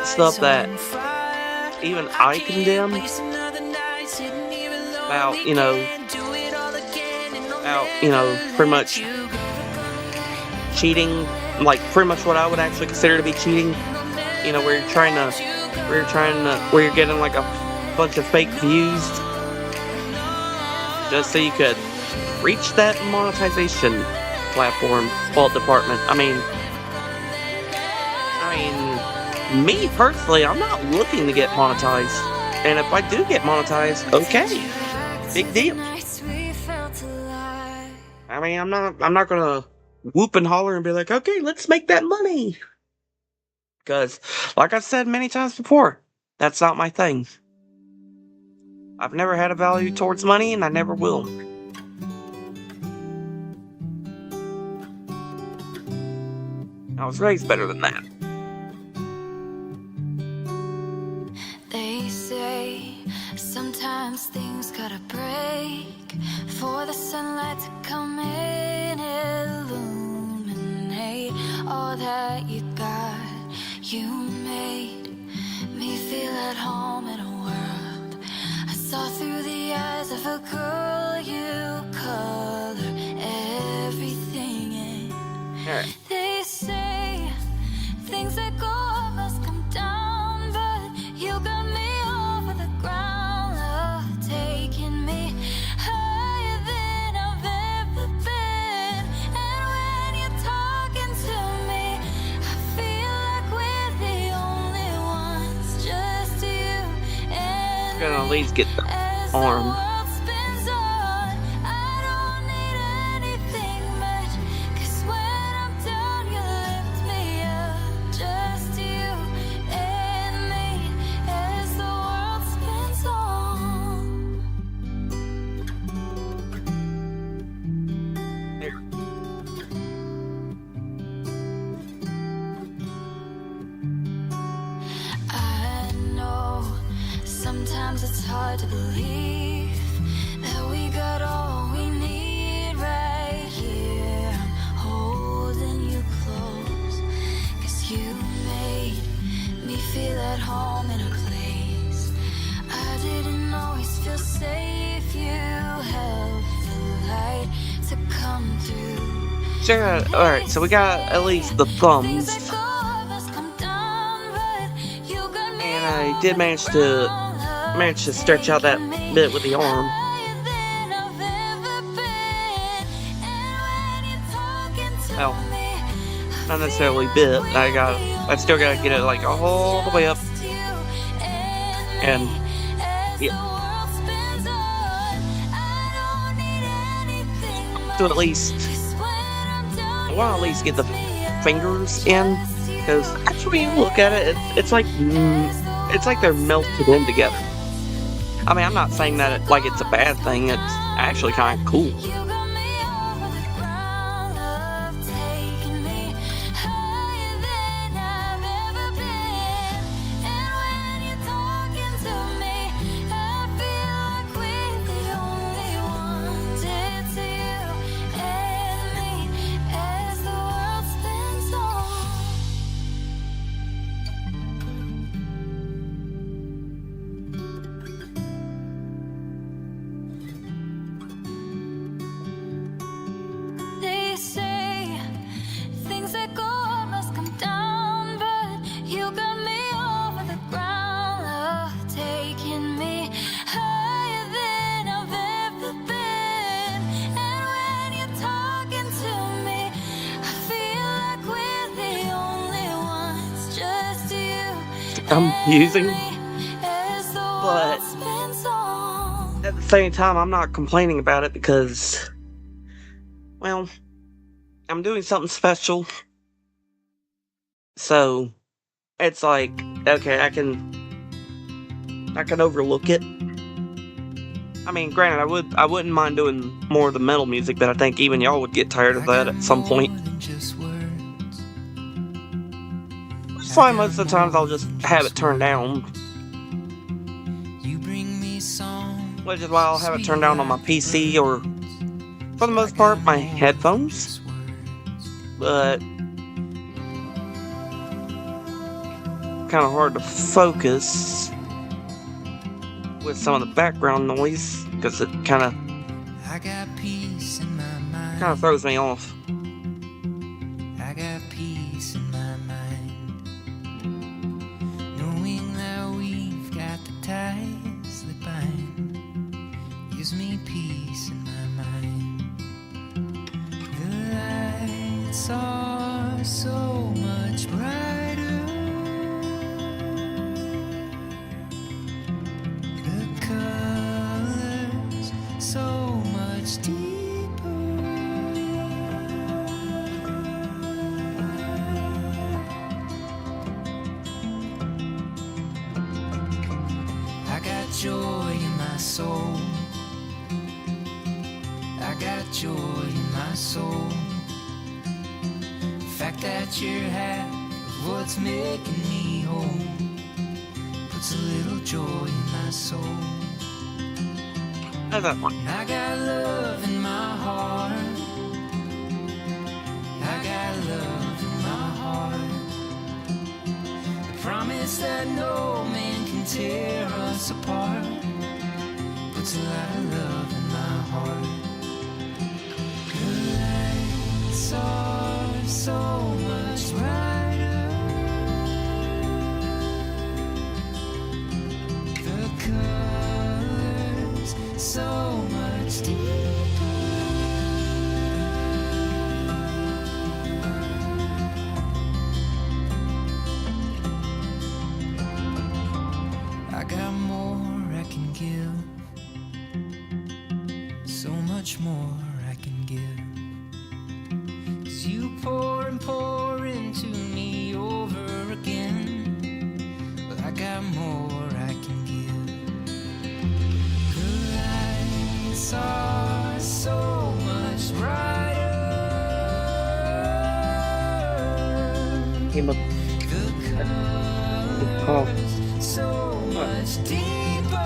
stuff that even I condemn, about pretty much cheating, like pretty much what I would actually consider to be cheating. Where you're getting like a bunch of fake views just so you could reach that monetization platform fault department. I mean, me personally, I'm not looking to get monetized, and if I do get monetized, okay, big deal. I mean, I'm not gonna whoop and holler and be like, okay, let's make that money, because, like I've said many times before, that's not my thing. I've never had a value towards money, and I never will. I was raised better than that. They say sometimes things gotta break for the sunlight to come in and illuminate all that you got. You made me feel at home in a world I saw through the eyes of a girl. You color everything in. Alright. They say things that go up must come down, but you got me over the ground, taking me higher than I've ever been. And when you're talking to me, I feel like we're the only ones, just you and Gonna at least get the as the arm. world spins on, I don't need anything much, 'cause when I'm down you lift me up, just you and me as the world spins on. There. I know sometimes it's hard to believe that we got all we need right here. I'm holding you close, 'cause you made me feel at home in a place I didn't always feel safe. You helped the light to come through. Sure. Alright, so we got at least the thumbs. And I did manage to stretch out that bit with the arm. Well, not necessarily bit. I still gotta get it like all the way up. And yeah. To at least, I want to at least get the fingers in, because actually when you look at it, it's like they're melted in together. I mean, I'm not saying that it's a bad thing. It's actually kind of cool. I'm using, but at the same time, I'm not complaining about it because, well, I'm doing something special. So it's like, okay, I can overlook it. I mean, granted, I wouldn't mind doing more of the metal music, but I think even y'all would get tired of that at some point. Fine, most of the times I'll just have it turned down, which is why I'll have it turned down on my PC or, for the most part, my headphones. But kind of hard to focus with some of the background noise because it kind of throws me off. Me peace in my mind. The lights are so much brighter. The colors so much deeper. I got joy in my soul. I got joy in my soul. The fact that you're half of what's making me whole puts a little joy in my soul. How's that one? I got love in my heart. I got love in my heart. The promise that no man can tear us apart puts a lot of love in my heart. Are so much brighter. The colors so much deeper. I got more I can give, so much more I can give. You pour and pour into me over again, but I got more I can give. The lights are so much brighter. The colors so much deeper.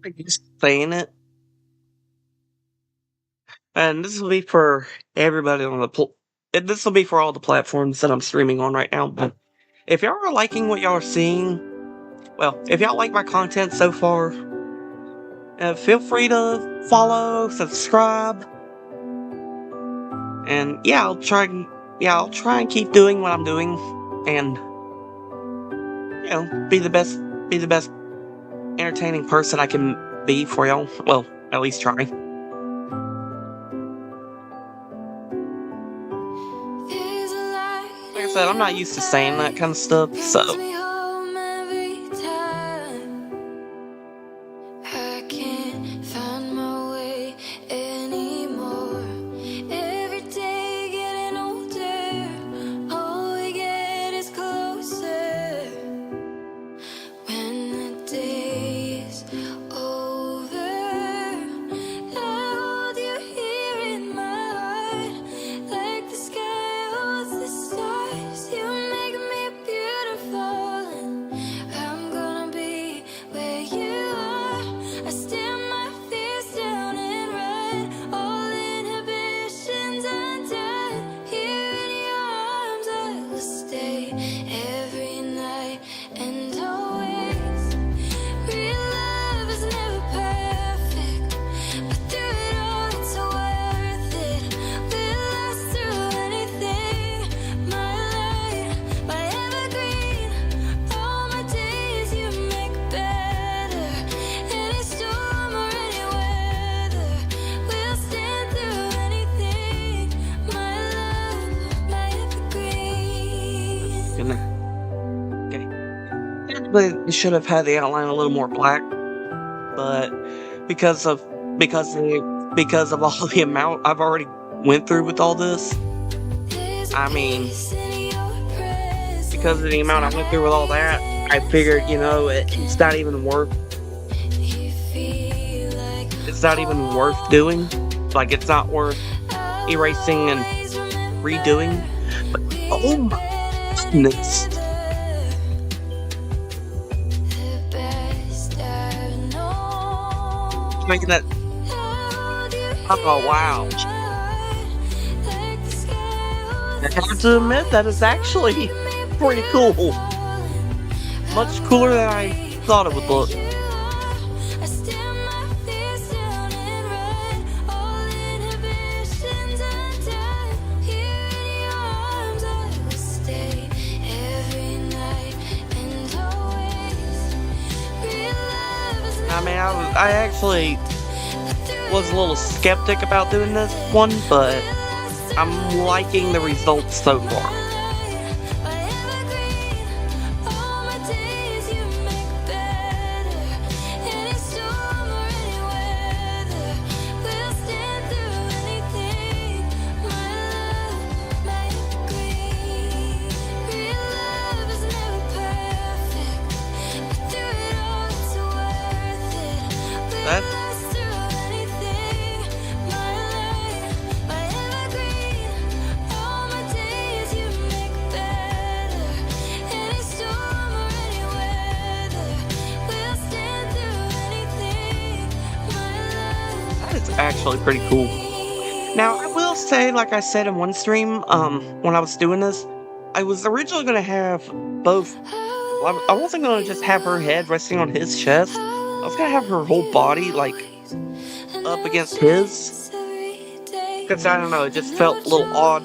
like just saying it. And this will be for everybody on the this will be for all the platforms that I'm streaming on right now. But if y'all are liking what y'all are seeing, well, if y'all like my content so far, feel free to follow, subscribe, and yeah, I'll try and keep doing what I'm doing, and be the best entertaining person I can be for y'all. Well, at least try. Like I said, I'm not used to saying that kind of stuff, so. They should have had the outline a little more black, but because of all the amount I've already went through with all this, I mean, because of the amount I went through with all that, I figured, it's not even worth doing. Like, it's not worth erasing and redoing. But oh my goodness. Making that. Oh wow. I have to admit that is actually pretty cool. Much cooler than I thought it would look. I mean, I actually was a little skeptic about doing this one, but I'm liking the results so far. It's actually pretty cool. Now, I will say, like I said in one stream, when I was doing this, I was originally going to have both. I wasn't going to just have her head resting on his chest. I was going to have her whole body, like, up against his. Because, I don't know, it just felt a little odd.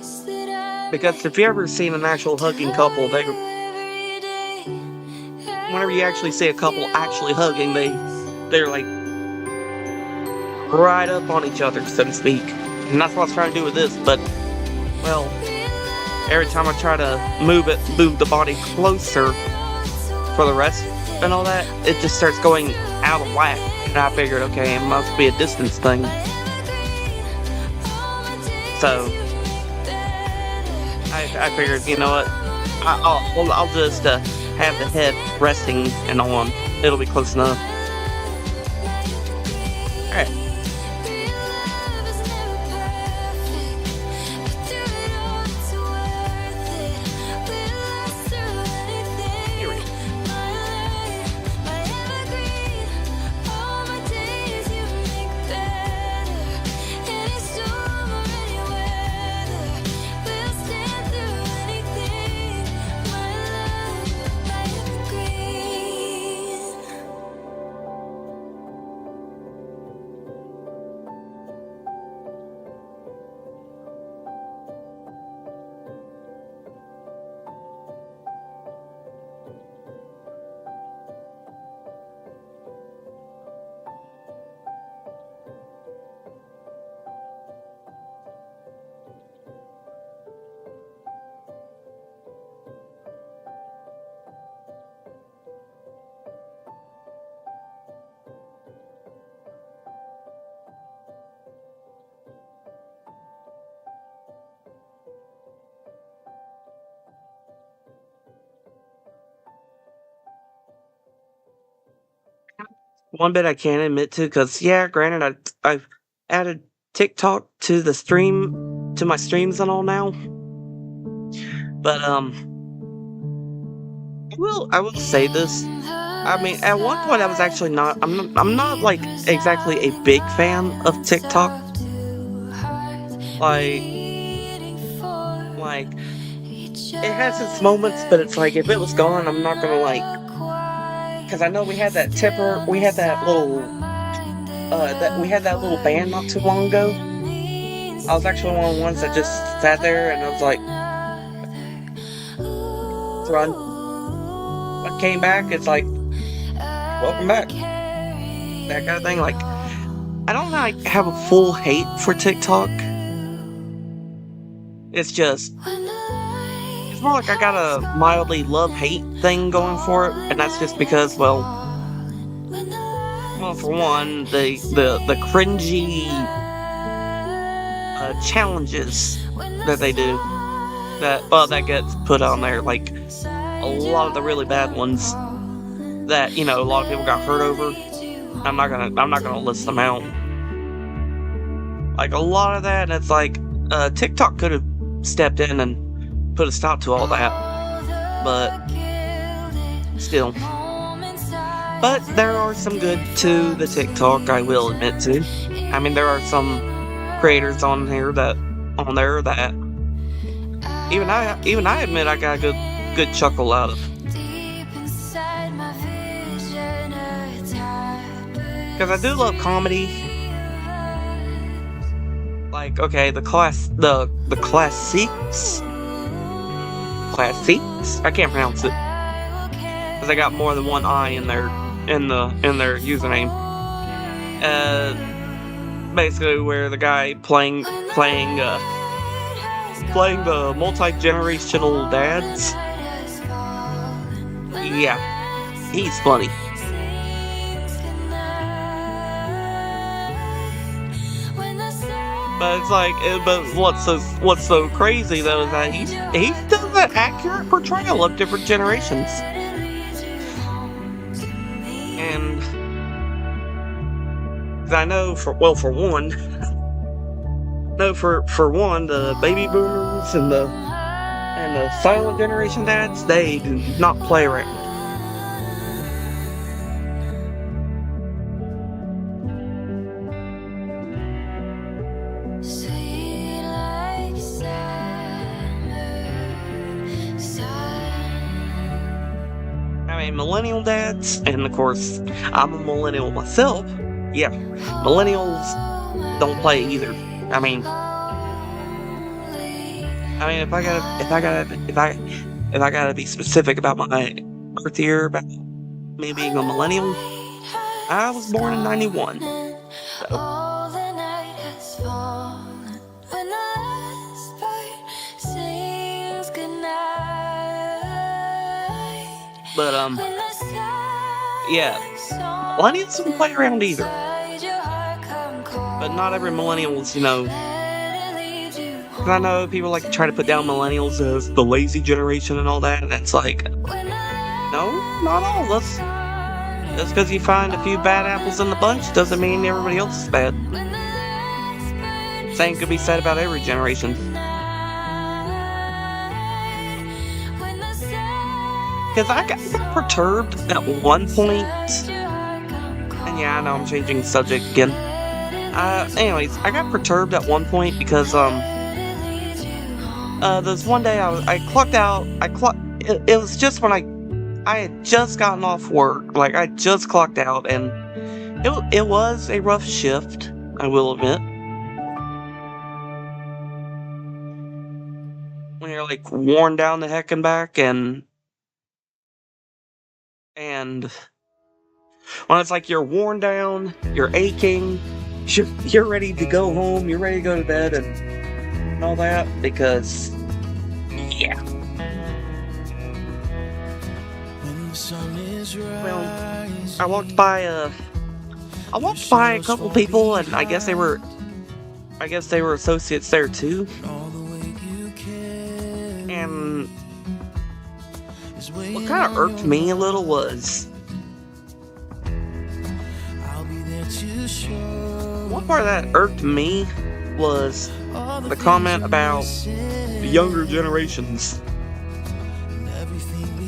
Because if you ever seen an actual hugging couple, whenever you actually see a couple actually hugging, they're like, right up on each other, so to speak. And that's what I was trying to do with this, but, well, every time I try to move the body closer for the rest and all that, it just starts going out of whack. And I figured, okay, it must be a distance thing. So, I figured, you know what, I'll just have the head resting and on. It'll be close enough. Alright. one bit I can admit to, because yeah, granted, I've added TikTok to my streams and all now, but I will say this. I mean, at one point I was actually not. I'm not like exactly a big fan of TikTok. Like it has its moments, but it's like if it was gone, I'm not gonna like. Because I know we had that little band not too long ago. I was actually one of the ones that just sat there and I was like, run. When I came back, it's like, welcome back. That kind of thing. Like, I don't like have a full hate for TikTok. It's just, it's more like I got a mildly love-hate thing going for it, and that's just because, well, for one, the cringy challenges that they do, that gets put on there, like a lot of the really bad ones that a lot of people got hurt over. I'm not gonna list them out. Like a lot of that, and it's like TikTok could have stepped in and put a stop to all that, but still. But there are some good to the TikTok, I will admit to. I mean, there are some creators on there that even I admit I got a good chuckle out of. Because I do love comedy. Like, okay, the classics. I can't pronounce it because they got more than one I in their username. Basically, where the guy playing the multi-generational dads. Yeah, he's funny. But it's like, what's so crazy though is that he does an accurate portrayal of different generations, and I know for one, the baby boomers and the silent generation dads, they do not play around. Millennial dads, and of course, I'm a millennial myself. Yeah, millennials don't play either. I mean, if I gotta be specific about my birth year, about me being a millennial, I was born in '91. So. But, yeah, millennials don't play around either. But not every millennial's, Because I know people like to try to put down millennials as the lazy generation and all that, and it's like, no, not all of us. Just because you find a few bad apples in the bunch doesn't mean everybody else is bad. Same could be said about every generation. Because I got perturbed at one point, and yeah, I know I'm changing the subject again. Anyways, I got perturbed at one point because there's one day I clocked out. It was just when I had just gotten off work, like I just clocked out, and it was a rough shift, I will admit. When you're like worn down the heck and back, and when it's like you're worn down, you're aching, you're ready to go home, you're ready to go to bed and all that, because, yeah. Well, I walked by a couple people, and I guess they were associates there too. And what kind of irked me a little was One part that irked me was the comment about the younger generations.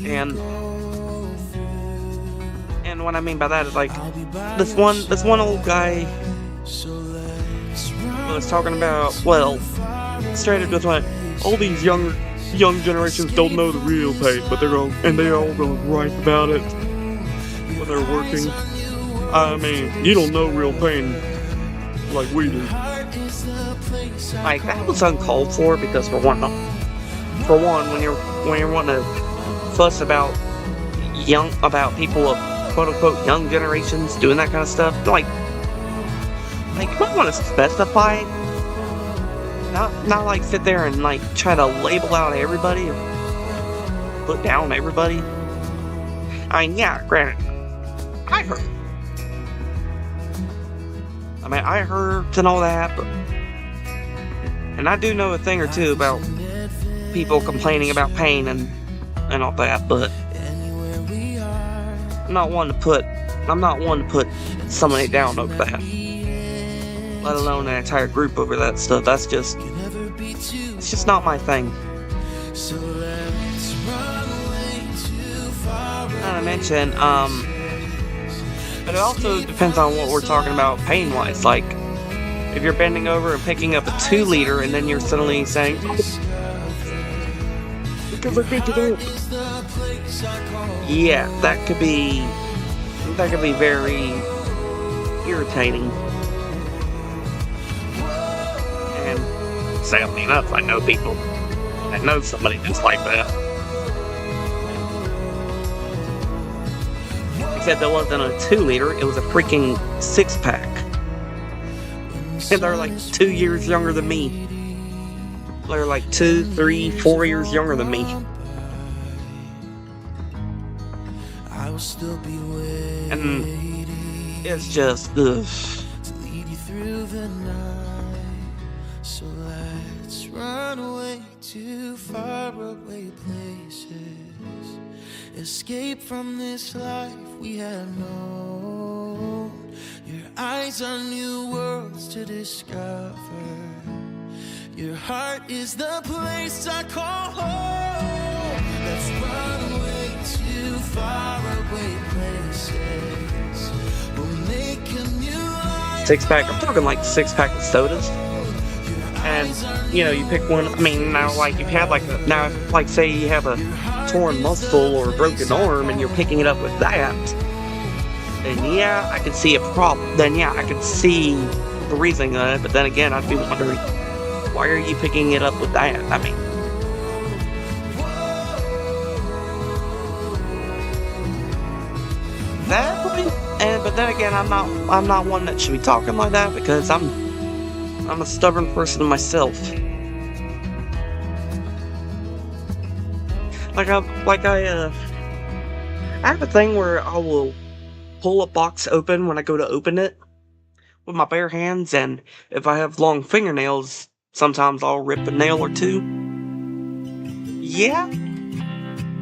And what I mean by that is like this one old guy was talking about, well, straight up just like, all these young generations don't know the real pain, but they're all gonna write about it when they're working. I mean, you don't know real pain like we do. Like, that was uncalled for, because for one, when you're wanting to fuss about people of quote unquote young generations doing that kind of stuff, like you might want to specify, not like sit there and like try to label out everybody or put down everybody. I mean, yeah, granted, I heard and all that, and I do know a thing or two about people complaining about pain and all that, but I'm not one to put somebody down over that, let alone an entire group over that stuff. It's just not my thing. Not to mention, but it also depends on what we're talking about pain-wise. Like, if you're bending over and picking up a 2-liter and then you're suddenly saying, because I picked it up. Yeah, that could be very irritating. And sadly enough, I know people that know somebody just like that. Except it wasn't a 2-liter, it was a freaking 6-pack. And they're like 2 years younger than me. They're like 2, 3, 4 years younger than me. And it's just, ugh. So let's run away to faraway places. Escape from this life we have known. Your eyes are new worlds to discover. Your heart is the place I call home. Let's run away to faraway places. We'll make a new life. 6-pack, I'm talking like 6-pack of sodas. And, you know, you pick one. I mean, now, like, if you have like say you have a torn muscle or a broken arm and you're picking it up with that, then yeah, I could see a problem. Then yeah, I could see the reasoning of it. But then again, I'd be wondering, why are you picking it up with that? I mean, that would be, but then again, I'm not one that should be talking like that, because I'm a stubborn person myself. I have a thing where I will pull a box open when I go to open it with my bare hands, and if I have long fingernails, sometimes I'll rip a nail or two. Yeah,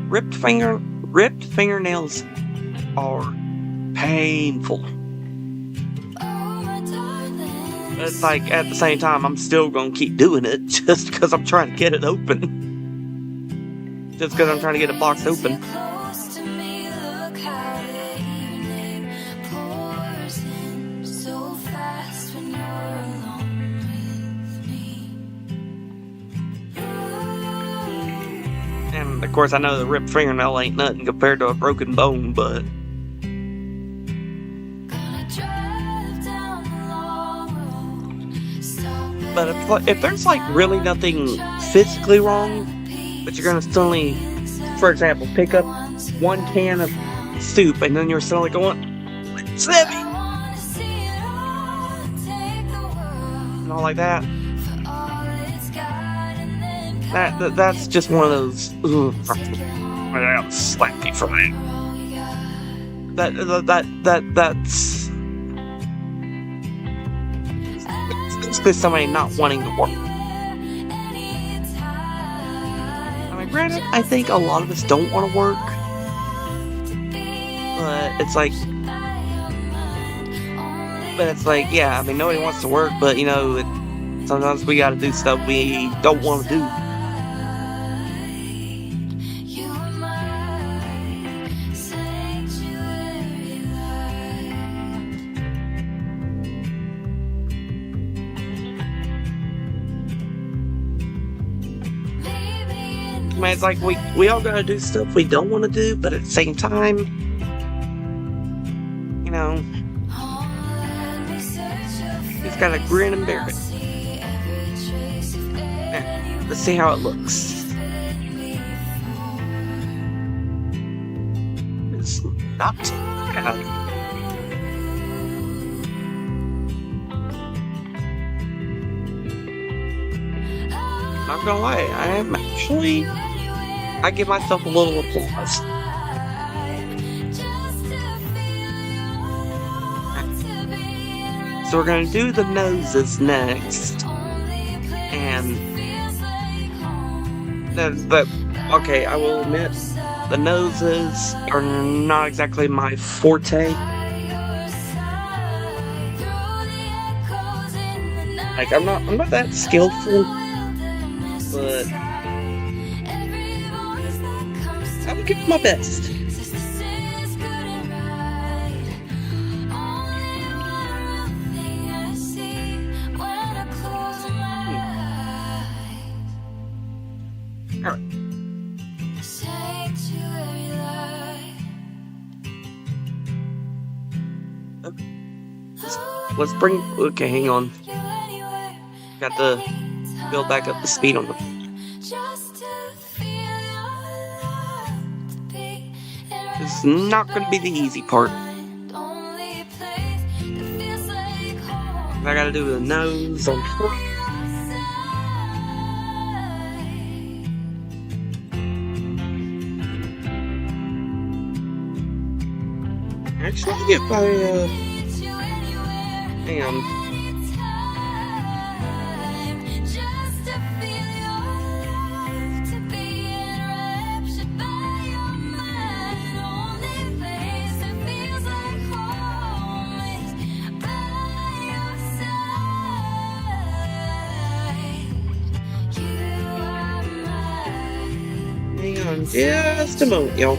ripped fingernails are painful. It's like, at the same time, I'm still gonna keep doing it just because I'm trying to get it open. Just because I'm trying to get a box open. And of course, I know the ripped fingernail ain't nothing compared to a broken bone, but if there's like really nothing physically wrong, but you're gonna suddenly, for example, pick up one can of soup and then you're suddenly going, it's heavy, and all like that. That's just one of those. I'll slap you for that. That's basically somebody not wanting to work. I mean, granted, I think a lot of us don't want to work, but it's like, But it's like, yeah, I mean, nobody wants to work, but, you know, sometimes we gotta do stuff we don't want to do. You are my sanctuary light. I mean, it's like we all gotta do stuff we don't want to do, but at the same time, you know, just gotta grin and bear it. Yeah, let's see how it looks. It's not bad. Not gonna lie, I give myself a little applause. So we're gonna do the noses next, and but okay, I will admit the noses are not exactly my forte. Like I'm not that skillful, but I would give it my best. Alright. Let's bring. Okay, hang on. Got to build back up the speed on the. It's not going to be the easy part. I got to do the nose on foot. Actually, get my hang on. Hang on just a moment, y'all.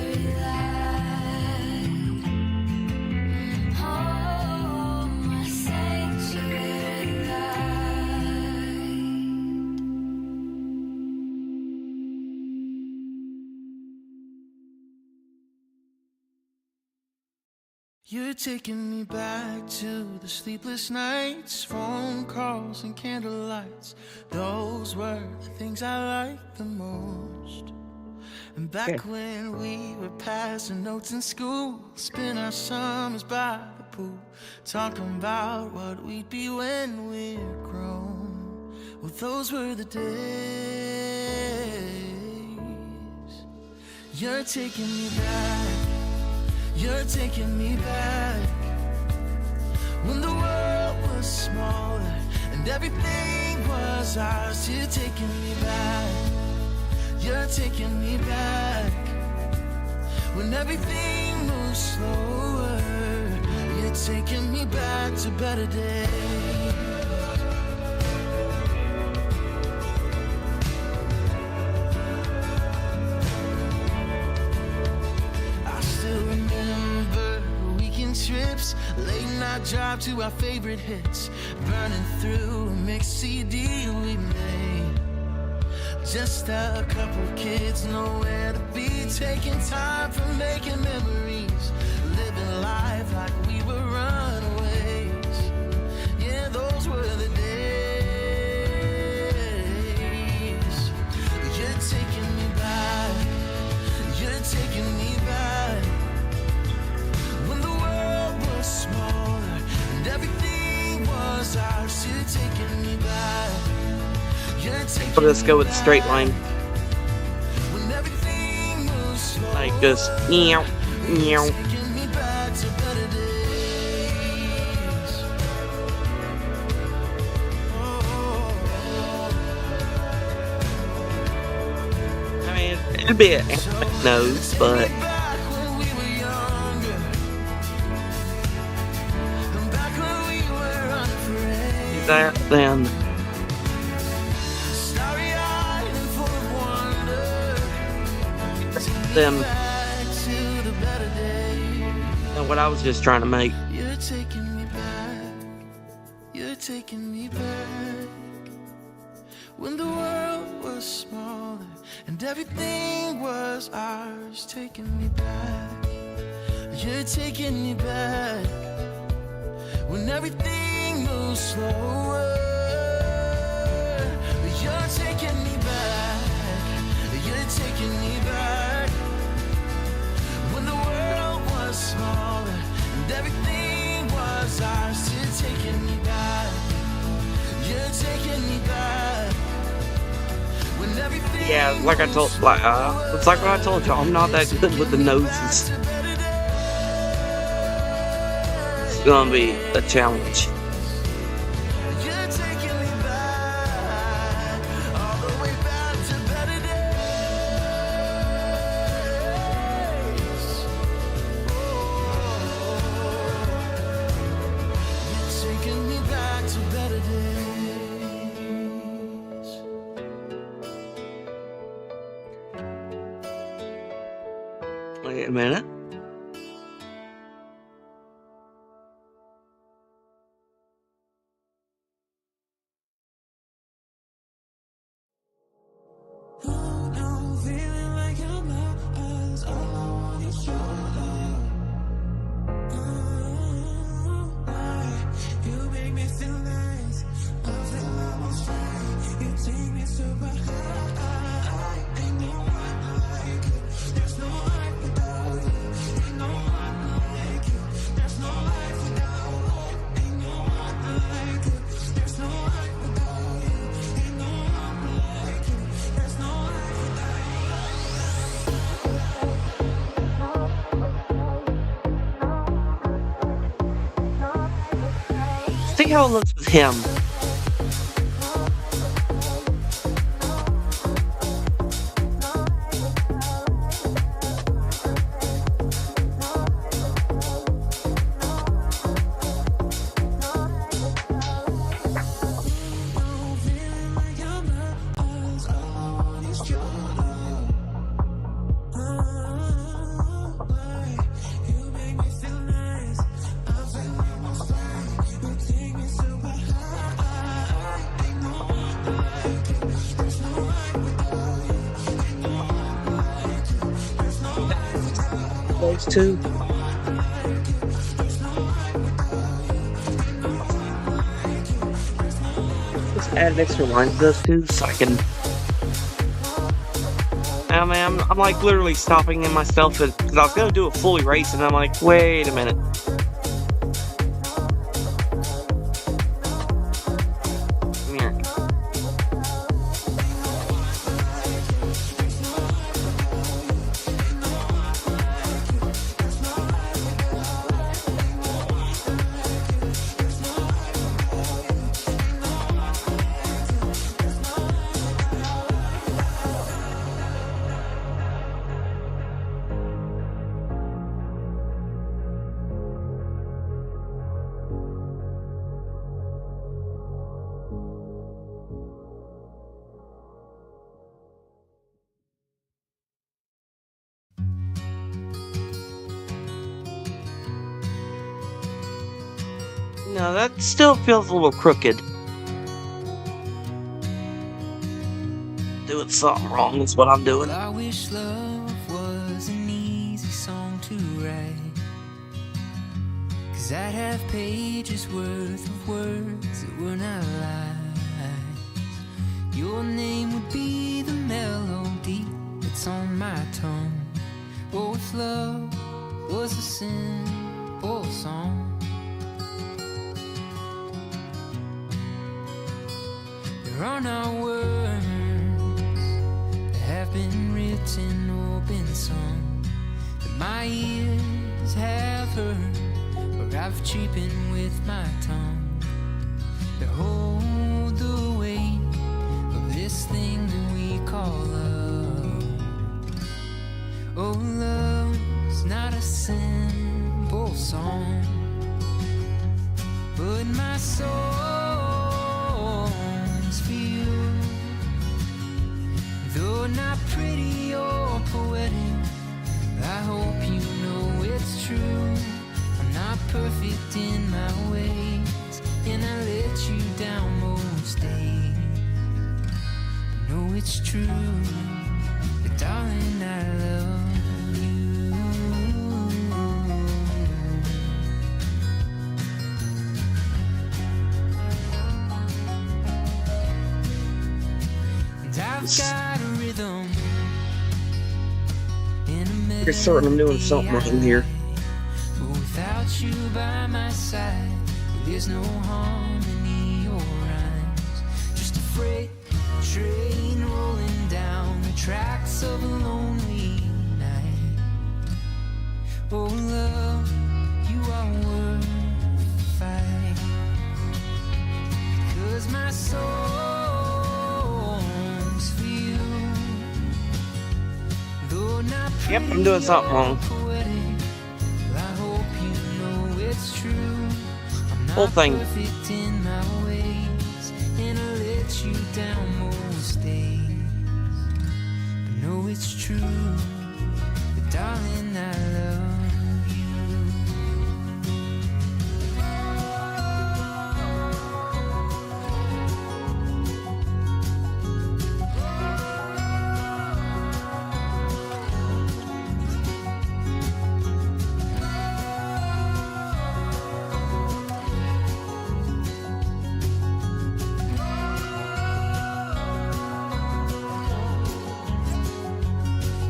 You're taking me back to the sleepless nights, phone calls and candlelights. Those were the things I liked the most. And back when we were passing notes in school, spend our summers by the pool, talking about what we'd be when we're grown. Well, those were the days. You're taking me back. You're taking me back when the world was smaller and everything was ours. You're taking me back. You're taking me back when everything moves slower. You're taking me back to better days. Trips, late night drive to our favorite hits, burning through a mixed CD we made. Just a couple kids, nowhere to be, taking time for making memories, living life like we were runaways. Yeah, those were the days. You're taking me back. You're taking me back. Smaller and everything was ours. You're taking me back. You're taking Let's go with a straight line. when everything moves slow. Like just meow, meow. Taking me back to better days. I mean, it'd be an nose, but. that, then Starry-eyed and full of wonder. then Back to the better days. what I was just trying to make. You're taking me back. You're taking me back. When the world was smaller and everything was ours, taking me back. You're taking me back. When everything moves slower, you're taking me back. You're taking me back. When the world was smaller and everything was ours, you're taking me back. You're taking me back. When everything Yeah, like I told, it's like what I told you. I'm not that good with the noses. It's gonna be a challenge. you're taking me back, all the way back to better days. You're taking me back to better days. Wait a minute. Feeling like I'm lost, all I want is your love. You make me feel nice, I feel almost right. You take me super high. Ain't no one like you. There's no life without you. Ain't no one like you. There's no life without you. Ain't no one like you. There's no life without you. Ain't no one like you. There's no life without See how it looks with him. Those two. Just add an extra line to those two so I can. I mean, I'm like literally stopping in myself because I was gonna do a full erase and I'm like, wait a minute. Here. No, that still feels a little crooked. Doing something wrong is what I'm doing. I wish love was an easy song to write, 'cause I'd have pages worth of words that were not lies. Your name would be the melody that's on my tongue. Oh, if love was a simple song, there are not words that have been written or been sung that my ears have heard, or I've cheapened with my tongue, that hold the weight of this thing that we call love. Oh, love's not a simple song, but my soul perfect in my ways, and I let you down most days. But no, it's true, but darling, I love you. And I've got a rhythm. You're certain I'm doing something wrong here. But without you by my side, there's no harmony or rhymes. Just a freight train rolling down the tracks of a lonely night. Oh love, you are worth the fight. 'Cause my soul's for you. Though not Yep, I'm doing something wrong. poetic, I hope you know it's true. I'm not Whole thing. perfect in my ways, and I let you down most days. But no, it's true, but darling, I love you.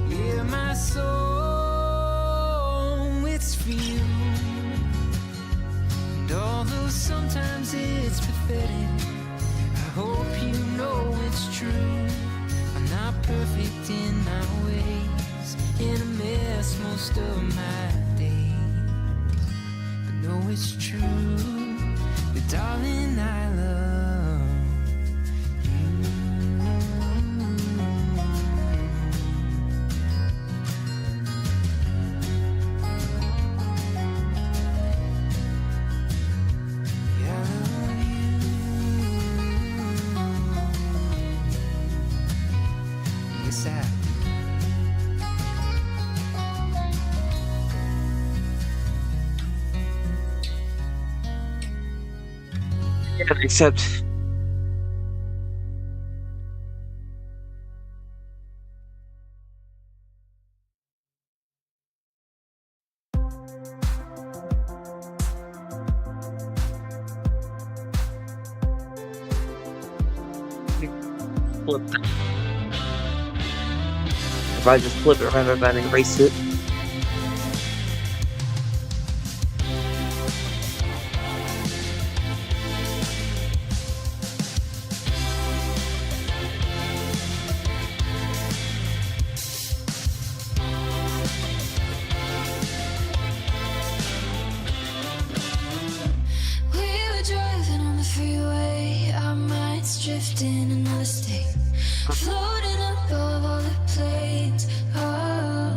Yeah, my soul, it's for you. And although sometimes it's pathetic, I hope you know it's true. I'm not perfect in my ways, and I mess most of my days. But no, it's true, but darling, I love you. Yeah, I love you. Yes, I do. Yeah, except flip. If I just flip it rather than erase it. We were driving on the freeway, our minds drifting another state, floating above all the planes. Oh,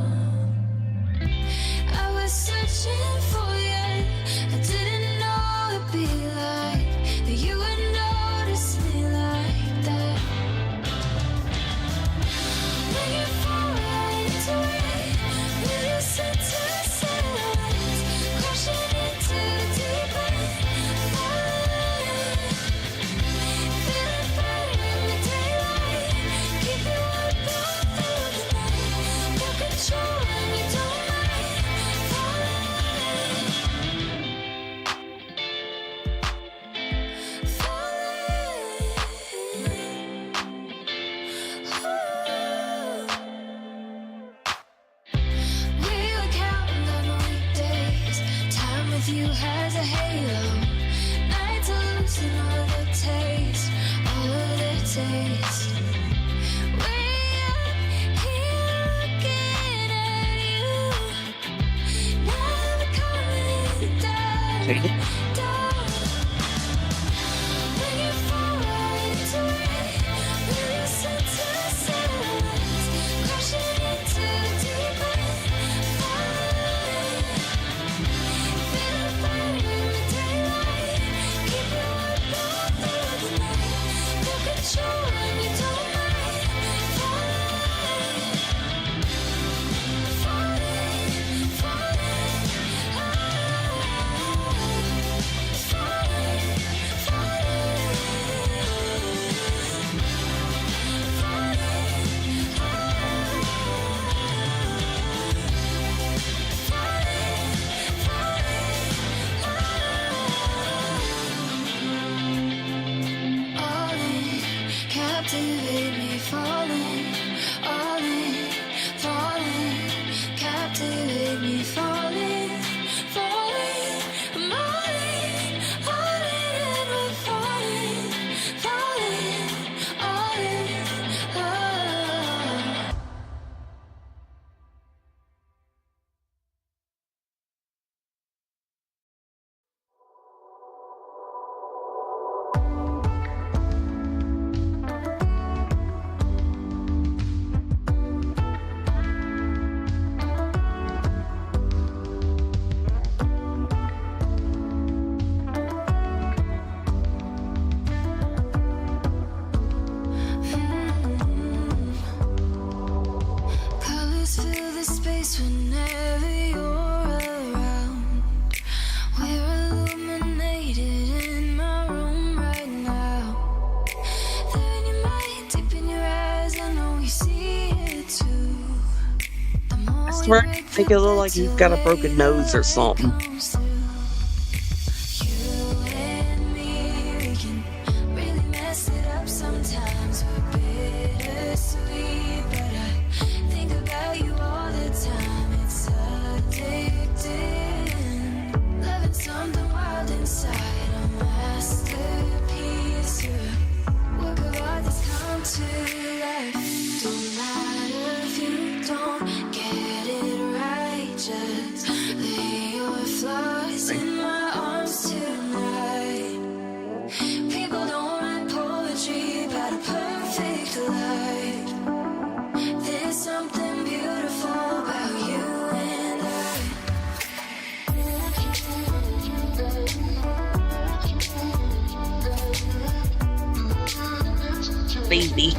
I was searching for you. I didn't know it'd be like that. You would notice me like that. When you fall right into it, when you set to silence, crashing into deep end. Feeling better in the daylight, keep you up all through the night. No control and you don't mind We were counting down the weekdays. Time with you has a halo. Nights are losing all of their taste, all of their taste. Way up here looking at you. Never coming down. Take it. Down. When you fall right into it, when you set to silence, crashing into deep end. Feeling better in the daylight, keep you up all through the night. No control and you don't mind falling, falling, falling. swear, make it look like he's got a broken nose or something. Sometimes we're bittersweet, but I think about you all the time. It's addicting. Loving something wild inside, a masterpiece. You're a work of art that's come to life. Don't matter if you don't get it right. Just lay your flaws in my arms tonight. People don't write poetry about a perfect life. There's something beautiful about you and Baby.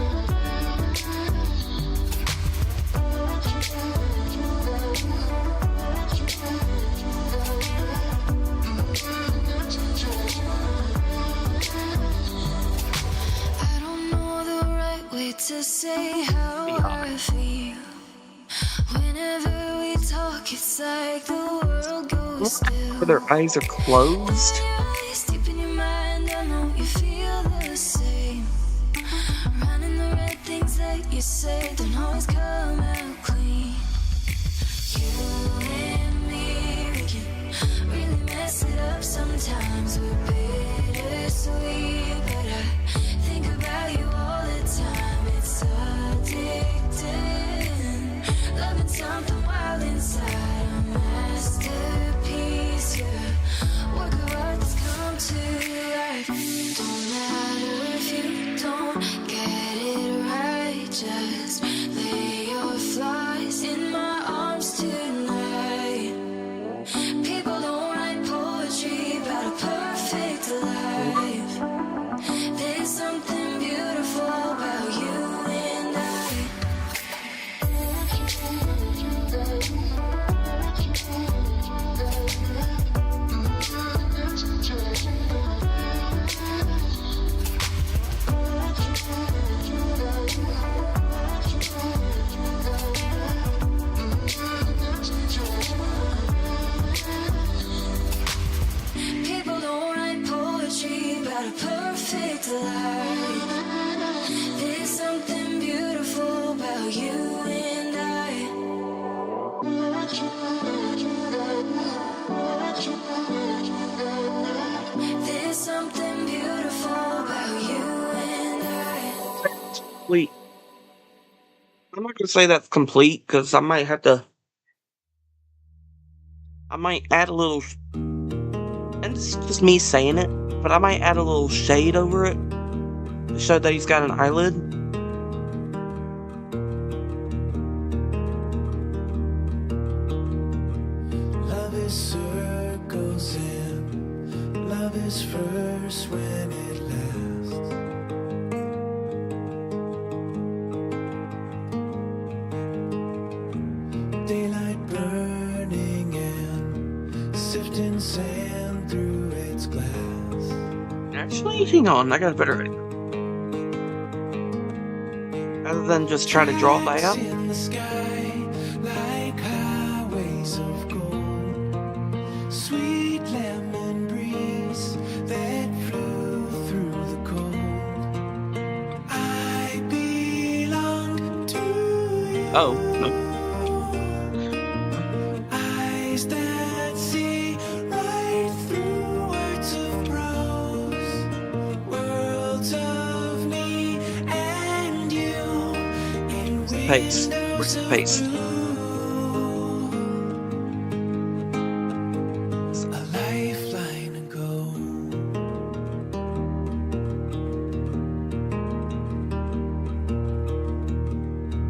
I don't know the right way to say how I feel. Whenever we talk, it's like the world goes still. Their eyes are closed. Deep in your mind, I know you feel the same. Running the red things that you say don't always come out clean. You and me, we can really mess it up sometimes. We're bittersweet, but I think about you all the time. It's addicting. Loving something wild inside, a masterpiece. You're a work of art that's come to life. Don't matter if you don't get it right. Just lay your flaws in my arms tonight. People don't write poetry about a perfect life. There's something beautiful about you and I. People don't write poetry about a perfect life. There's something beautiful about you and I. There's something beautiful about you and I. Wait. I'm not gonna say that's complete because I might have to. I might add a little. And this is just me saying it, but I might add a little shade over it to show that he's got an eyelid. Love is circles and love is first when it lasts. Daylight burning and sifting sand through its glass. Actually, hang on, I got a better idea. Rather than just try to draw that out, In the sky, like highways of gold, sweet lemon breeze that flew through the cold. I belong to you. oh, no. Eyes that see right through words of prose, worlds of me and you in Paste. Where's the paste? a lifeline ago.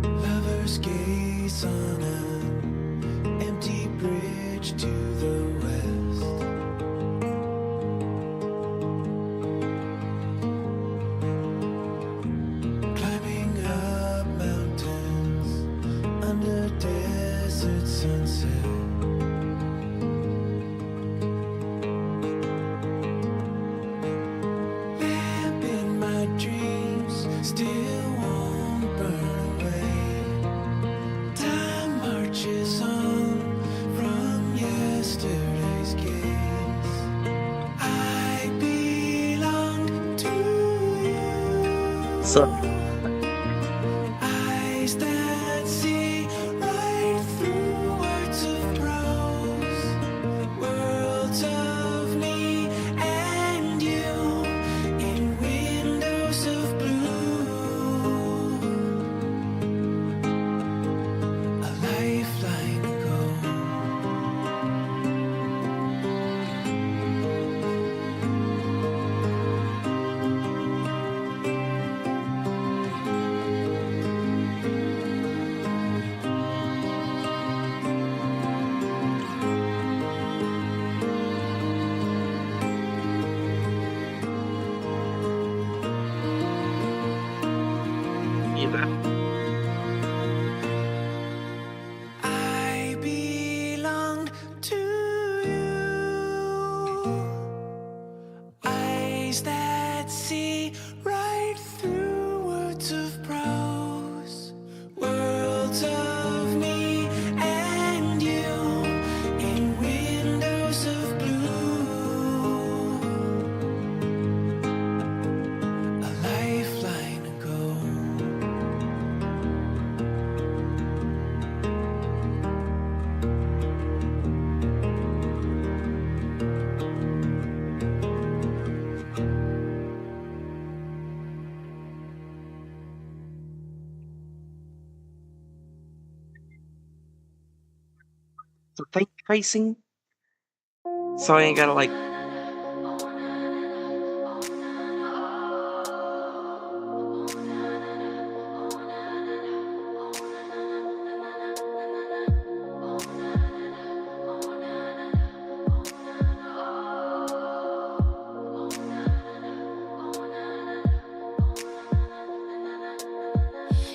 Lovers gaze on an empty bridge to the west. Climbing up mountains under desert sunset. Lamp in my dreams still won't burn away. Time marches on. So, Eyes that see right through words of prose, worlds of me and you in windows of blue, a lifeline ago. either. I belonged to you. Eyes that see right through words of prose, worlds of me and you in windows of blue, a lifeline ago. So think tracing. So I ain't gotta like.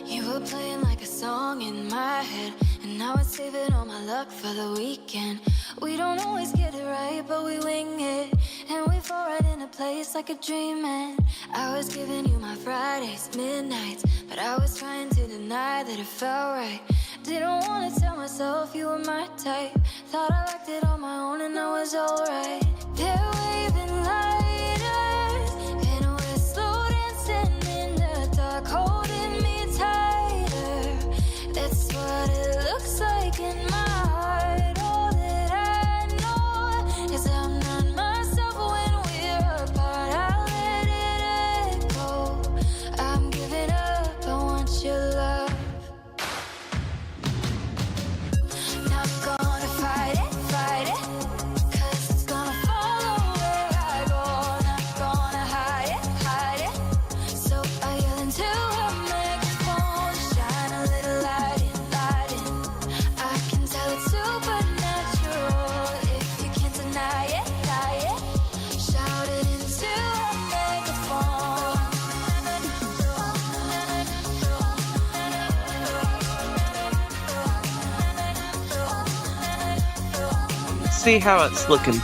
You were playing like a song in my head, and now it's saving all my luck for the weekend. We don't always get it right, but we wing it, and we fall right into place like a dream. And I was giving you my Fridays, midnights, but I was trying to deny that it felt right. Didn't want to tell myself you were my type. Thought I liked it on my own and I was alright. They're waving lighters, and we're slow dancing in the dark, holding me tighter. That's what it looks like in my heart. All that I know is I'm not myself when we're apart. I let it echo. I'm giving up, I want your love. Not gonna fight it, 'cause it's gonna follow where I go. Not gonna hide it. So I yell into a megaphone, shine a little light in. I can tell it's supernatural if you can't deny it. Shout it into a megaphone. See how it's looking.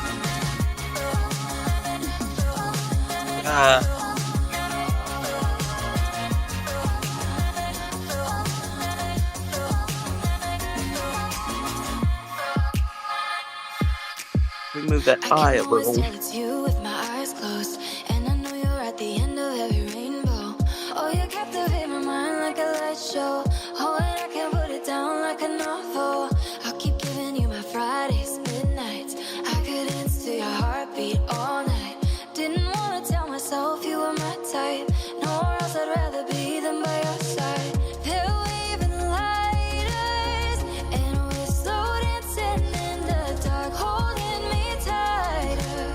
Remove that I eye a can always little. tell it's you with my eyes closed, and I know you're at the end of every rainbow. Oh, you captivate my mind like a light show. Oh, and I can't put it down like a novel. I'll keep giving you my Fridays, midnights. I could dance to your heartbeat all night. Didn't want to tell myself you were my type. Nowhere else I'd rather be than by your side. They're waving lighters, and we're slow dancing in the dark, holding me tighter.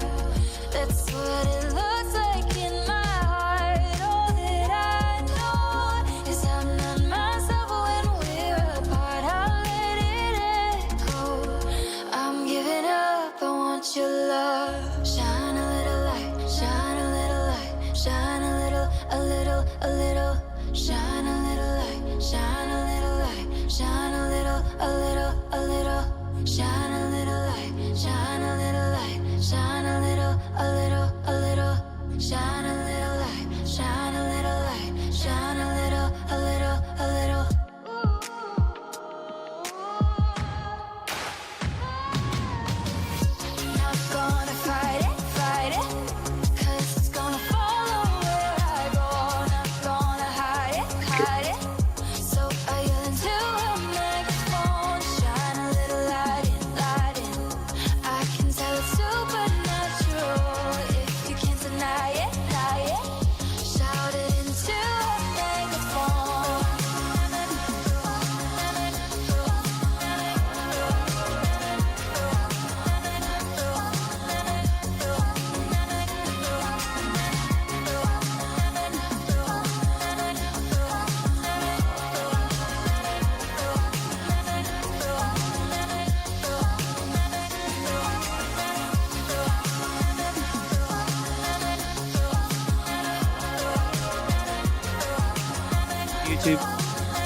YouTube.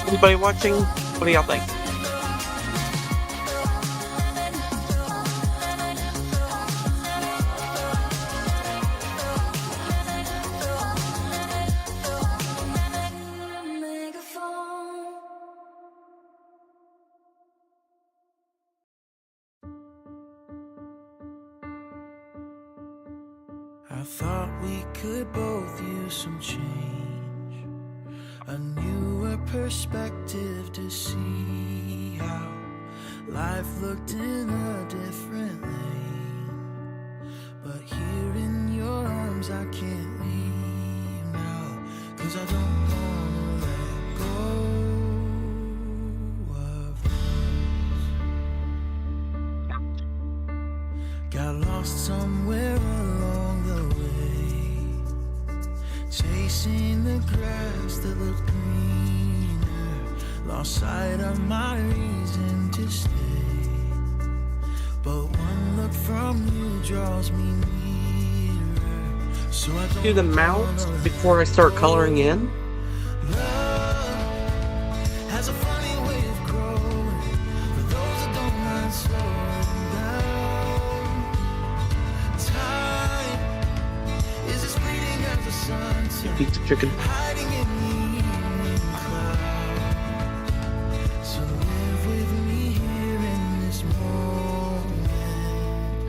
Anybody watching? What do y'all think? I thought we could both use some change, a newer perspective to see how life looked in a different lane. But here in your arms I can't leave now, 'cause I don't wanna let go of this. Got lost somewhere along the way, chasing the grass that looked greener, lost sight of my reason to stay. But one look from you draws me nearer, so I don't Do the mount before I start coloring in. Love has a funny way of growing for those that don't mind slowing down. Time is as fleeting as the sunset, Eat the chicken. hiding in the evening cloud. So live with me here in this moment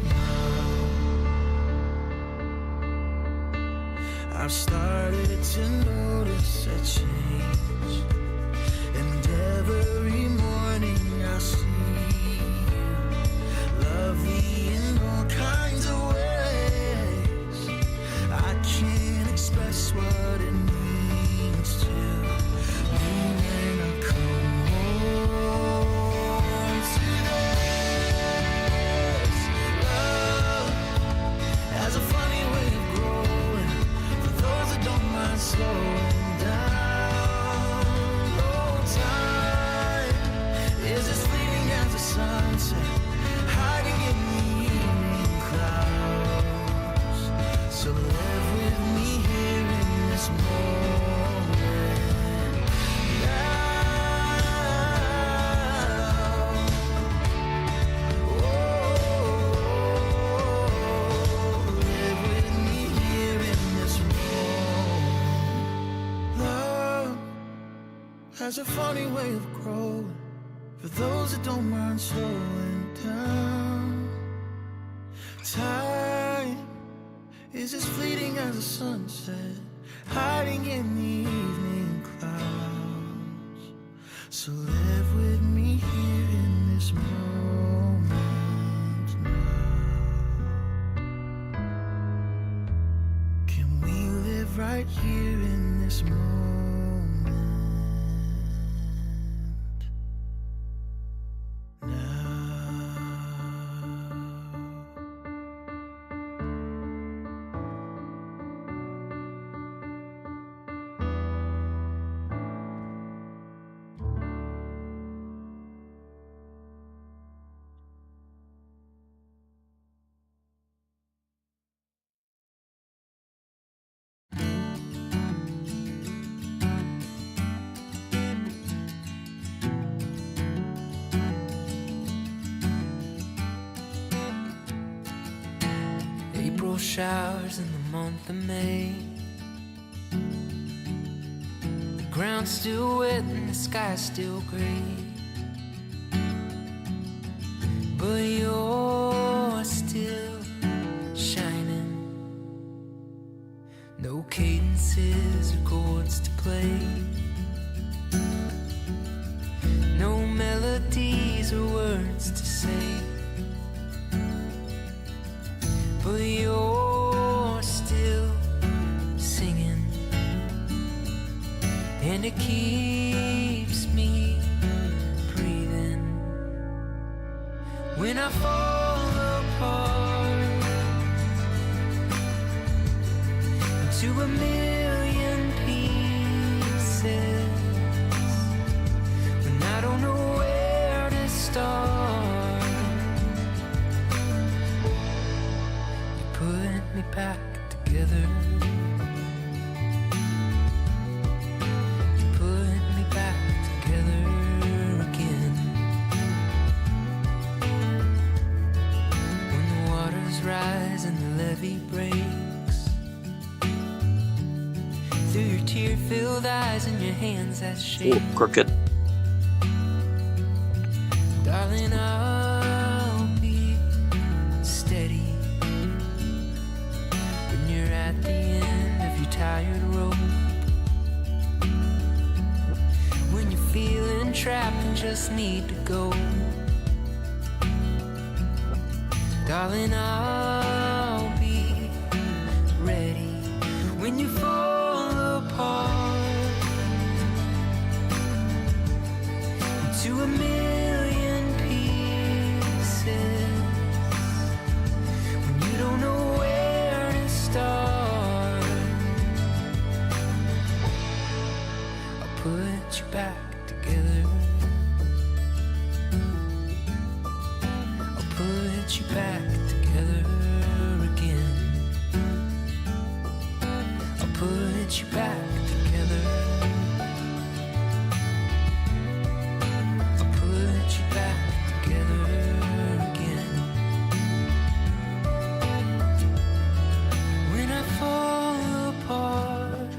now. I've started to notice a change, and every morning I see you, lovely in all kinds of ways. I can't express what it means to me when I come home to this. Love has a funny way of growing for those that don't mind slowing down. Oh, time is as fleeting as the sunset, hiding in the evening clouds. So live with me here in this moment now. Live with me here in this moment. Love has a funny way of growing for those that don't mind slowing down. Time is as fleeting as the sunset, hiding in the evening clouds. So live with me here in this moment now. Can we live right here in this moment now? April showers in the month of May. The ground's still wet and the sky's still gray, but you're still shining. No cadences or chords to play, no melodies or words to say, but you're still singing, and it keeps me breathing. When I fall apart into a million pieces, when I don't know where to start, you put me back together. You put me and the levee breaks. Through your tear-filled eyes and your hands that shake. Crooked. Darling, I'll be steady when you're at the end of your tired rope. When you're feeling trapped and just need to go. Darling, I'll be ready when you fall apart into a million pieces. When you don't know where to start, I'll put you back together. I'll put you back together again. I'll put you back together. I'll put you back together again. When I fall apart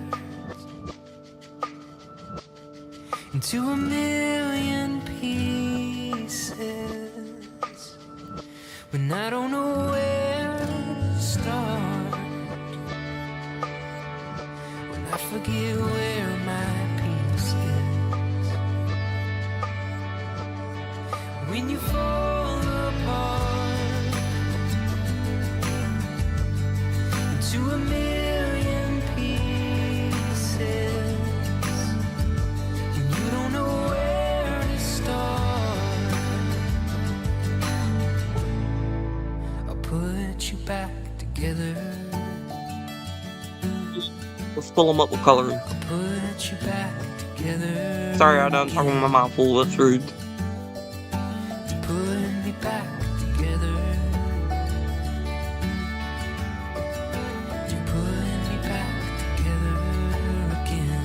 into a million pieces, when I don't know where to start, when I forget where my peace is, when you fall apart into a million pieces, when you don't know where to start, I'll put you back together. Let's fill them up with coloring. I'll put you back together. Sorry, I done talking with my mouth full. That's rude. Put me back together. You put me back together again.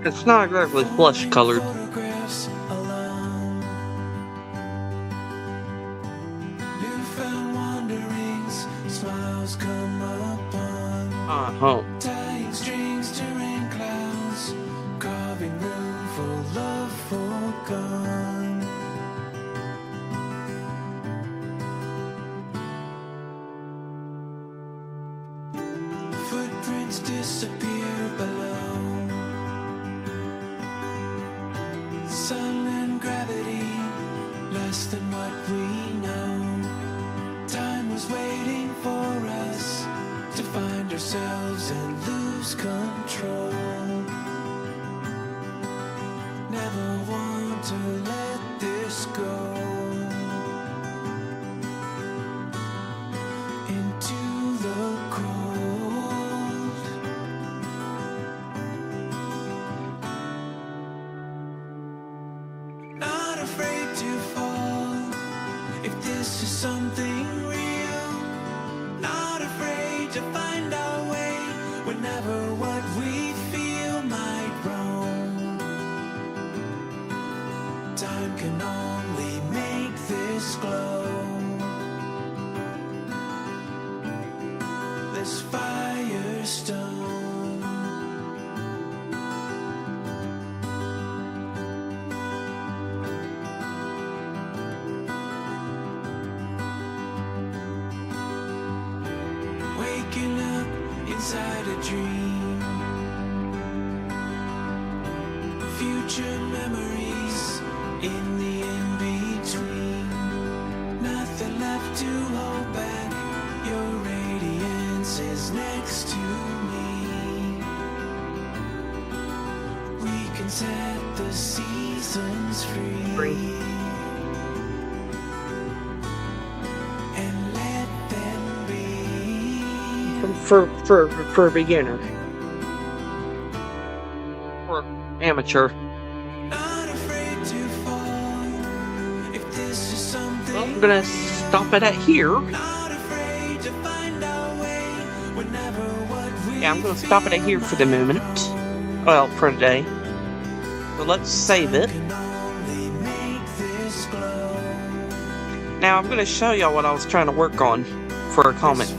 It's not exactly flesh colored. Photographs alone. Newfound wanderings, smiles come upon. Tying strings to rain clouds, carving room for love forgone. Footprints disappear below. Silent gravity, less than what we know. Time was waiting for us to find ourselves and lose control. Never want to let this go. Into the cold. Not afraid to fall if this is something real. Not afraid to find our way whenever what we feel might roam. Time can only make this glow. This firestone. Waking up inside a dream. Future memories in the in-between. Nothing left to hold back. Your radiance is next to me. We can set the seasons free. And let them be. For a beginner. For amateur. Not afraid to fall if this is I'm gonna stop it at here. Yeah, I'm gonna stop it at here for the moment. Well, for today. So let's save it. Now I'm gonna show y'all what I was trying to work on for a comment.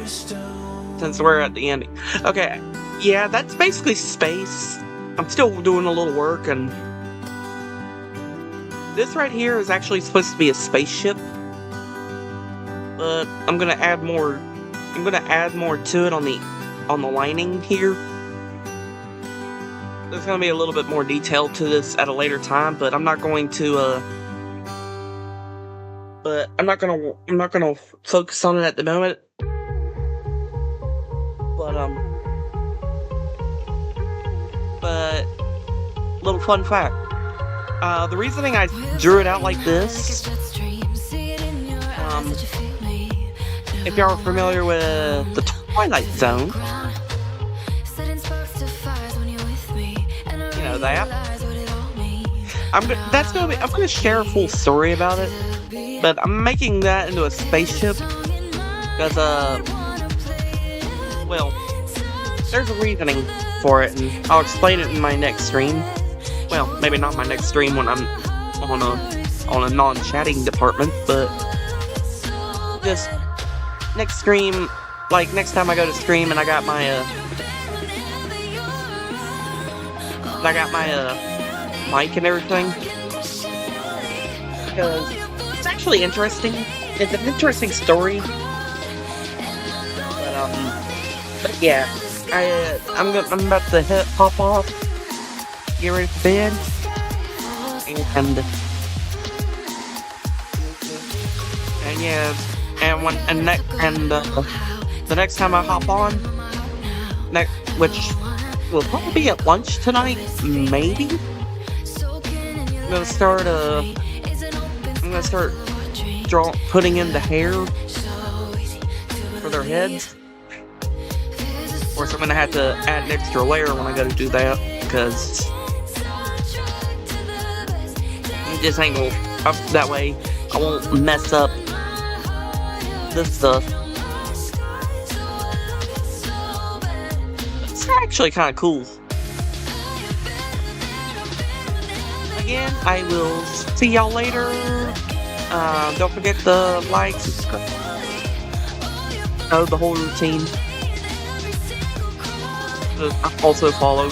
Since we're at the ending. Okay, yeah, that's basically space. I'm still doing a little work, and this right here is actually supposed to be a spaceship. But I'm gonna add more. I'm gonna add more to it on the lining here. There's gonna be a little bit more detail to this at a later time, but I'm not going to. But I'm not gonna focus on it at the moment. But little fun fact. The reasoning I drew it out like this. If y'all are familiar with the Twilight Zone, you know that. I'm gonna share a full story about it, but I'm making that into a spaceship because well, there's a reasoning for it, and I'll explain it in my next stream. Well, maybe not my next stream when I'm on a non-chatting department, but just next stream, like next time I go to stream and I got my mic and everything, because it's actually interesting. It's an interesting story, but yeah, I'm about to hop off, get ready for bed, and yeah, the next time I hop on, which will probably be at lunch tonight, maybe. I'm gonna start putting in the hair for their heads. Of course, I'm gonna have to add an extra layer when I go to do that, because this angle that way I won't mess up this stuff. It's actually kind of cool. Again, I will see y'all later. Don't forget to like, subscribe. Know the whole routine. Also follow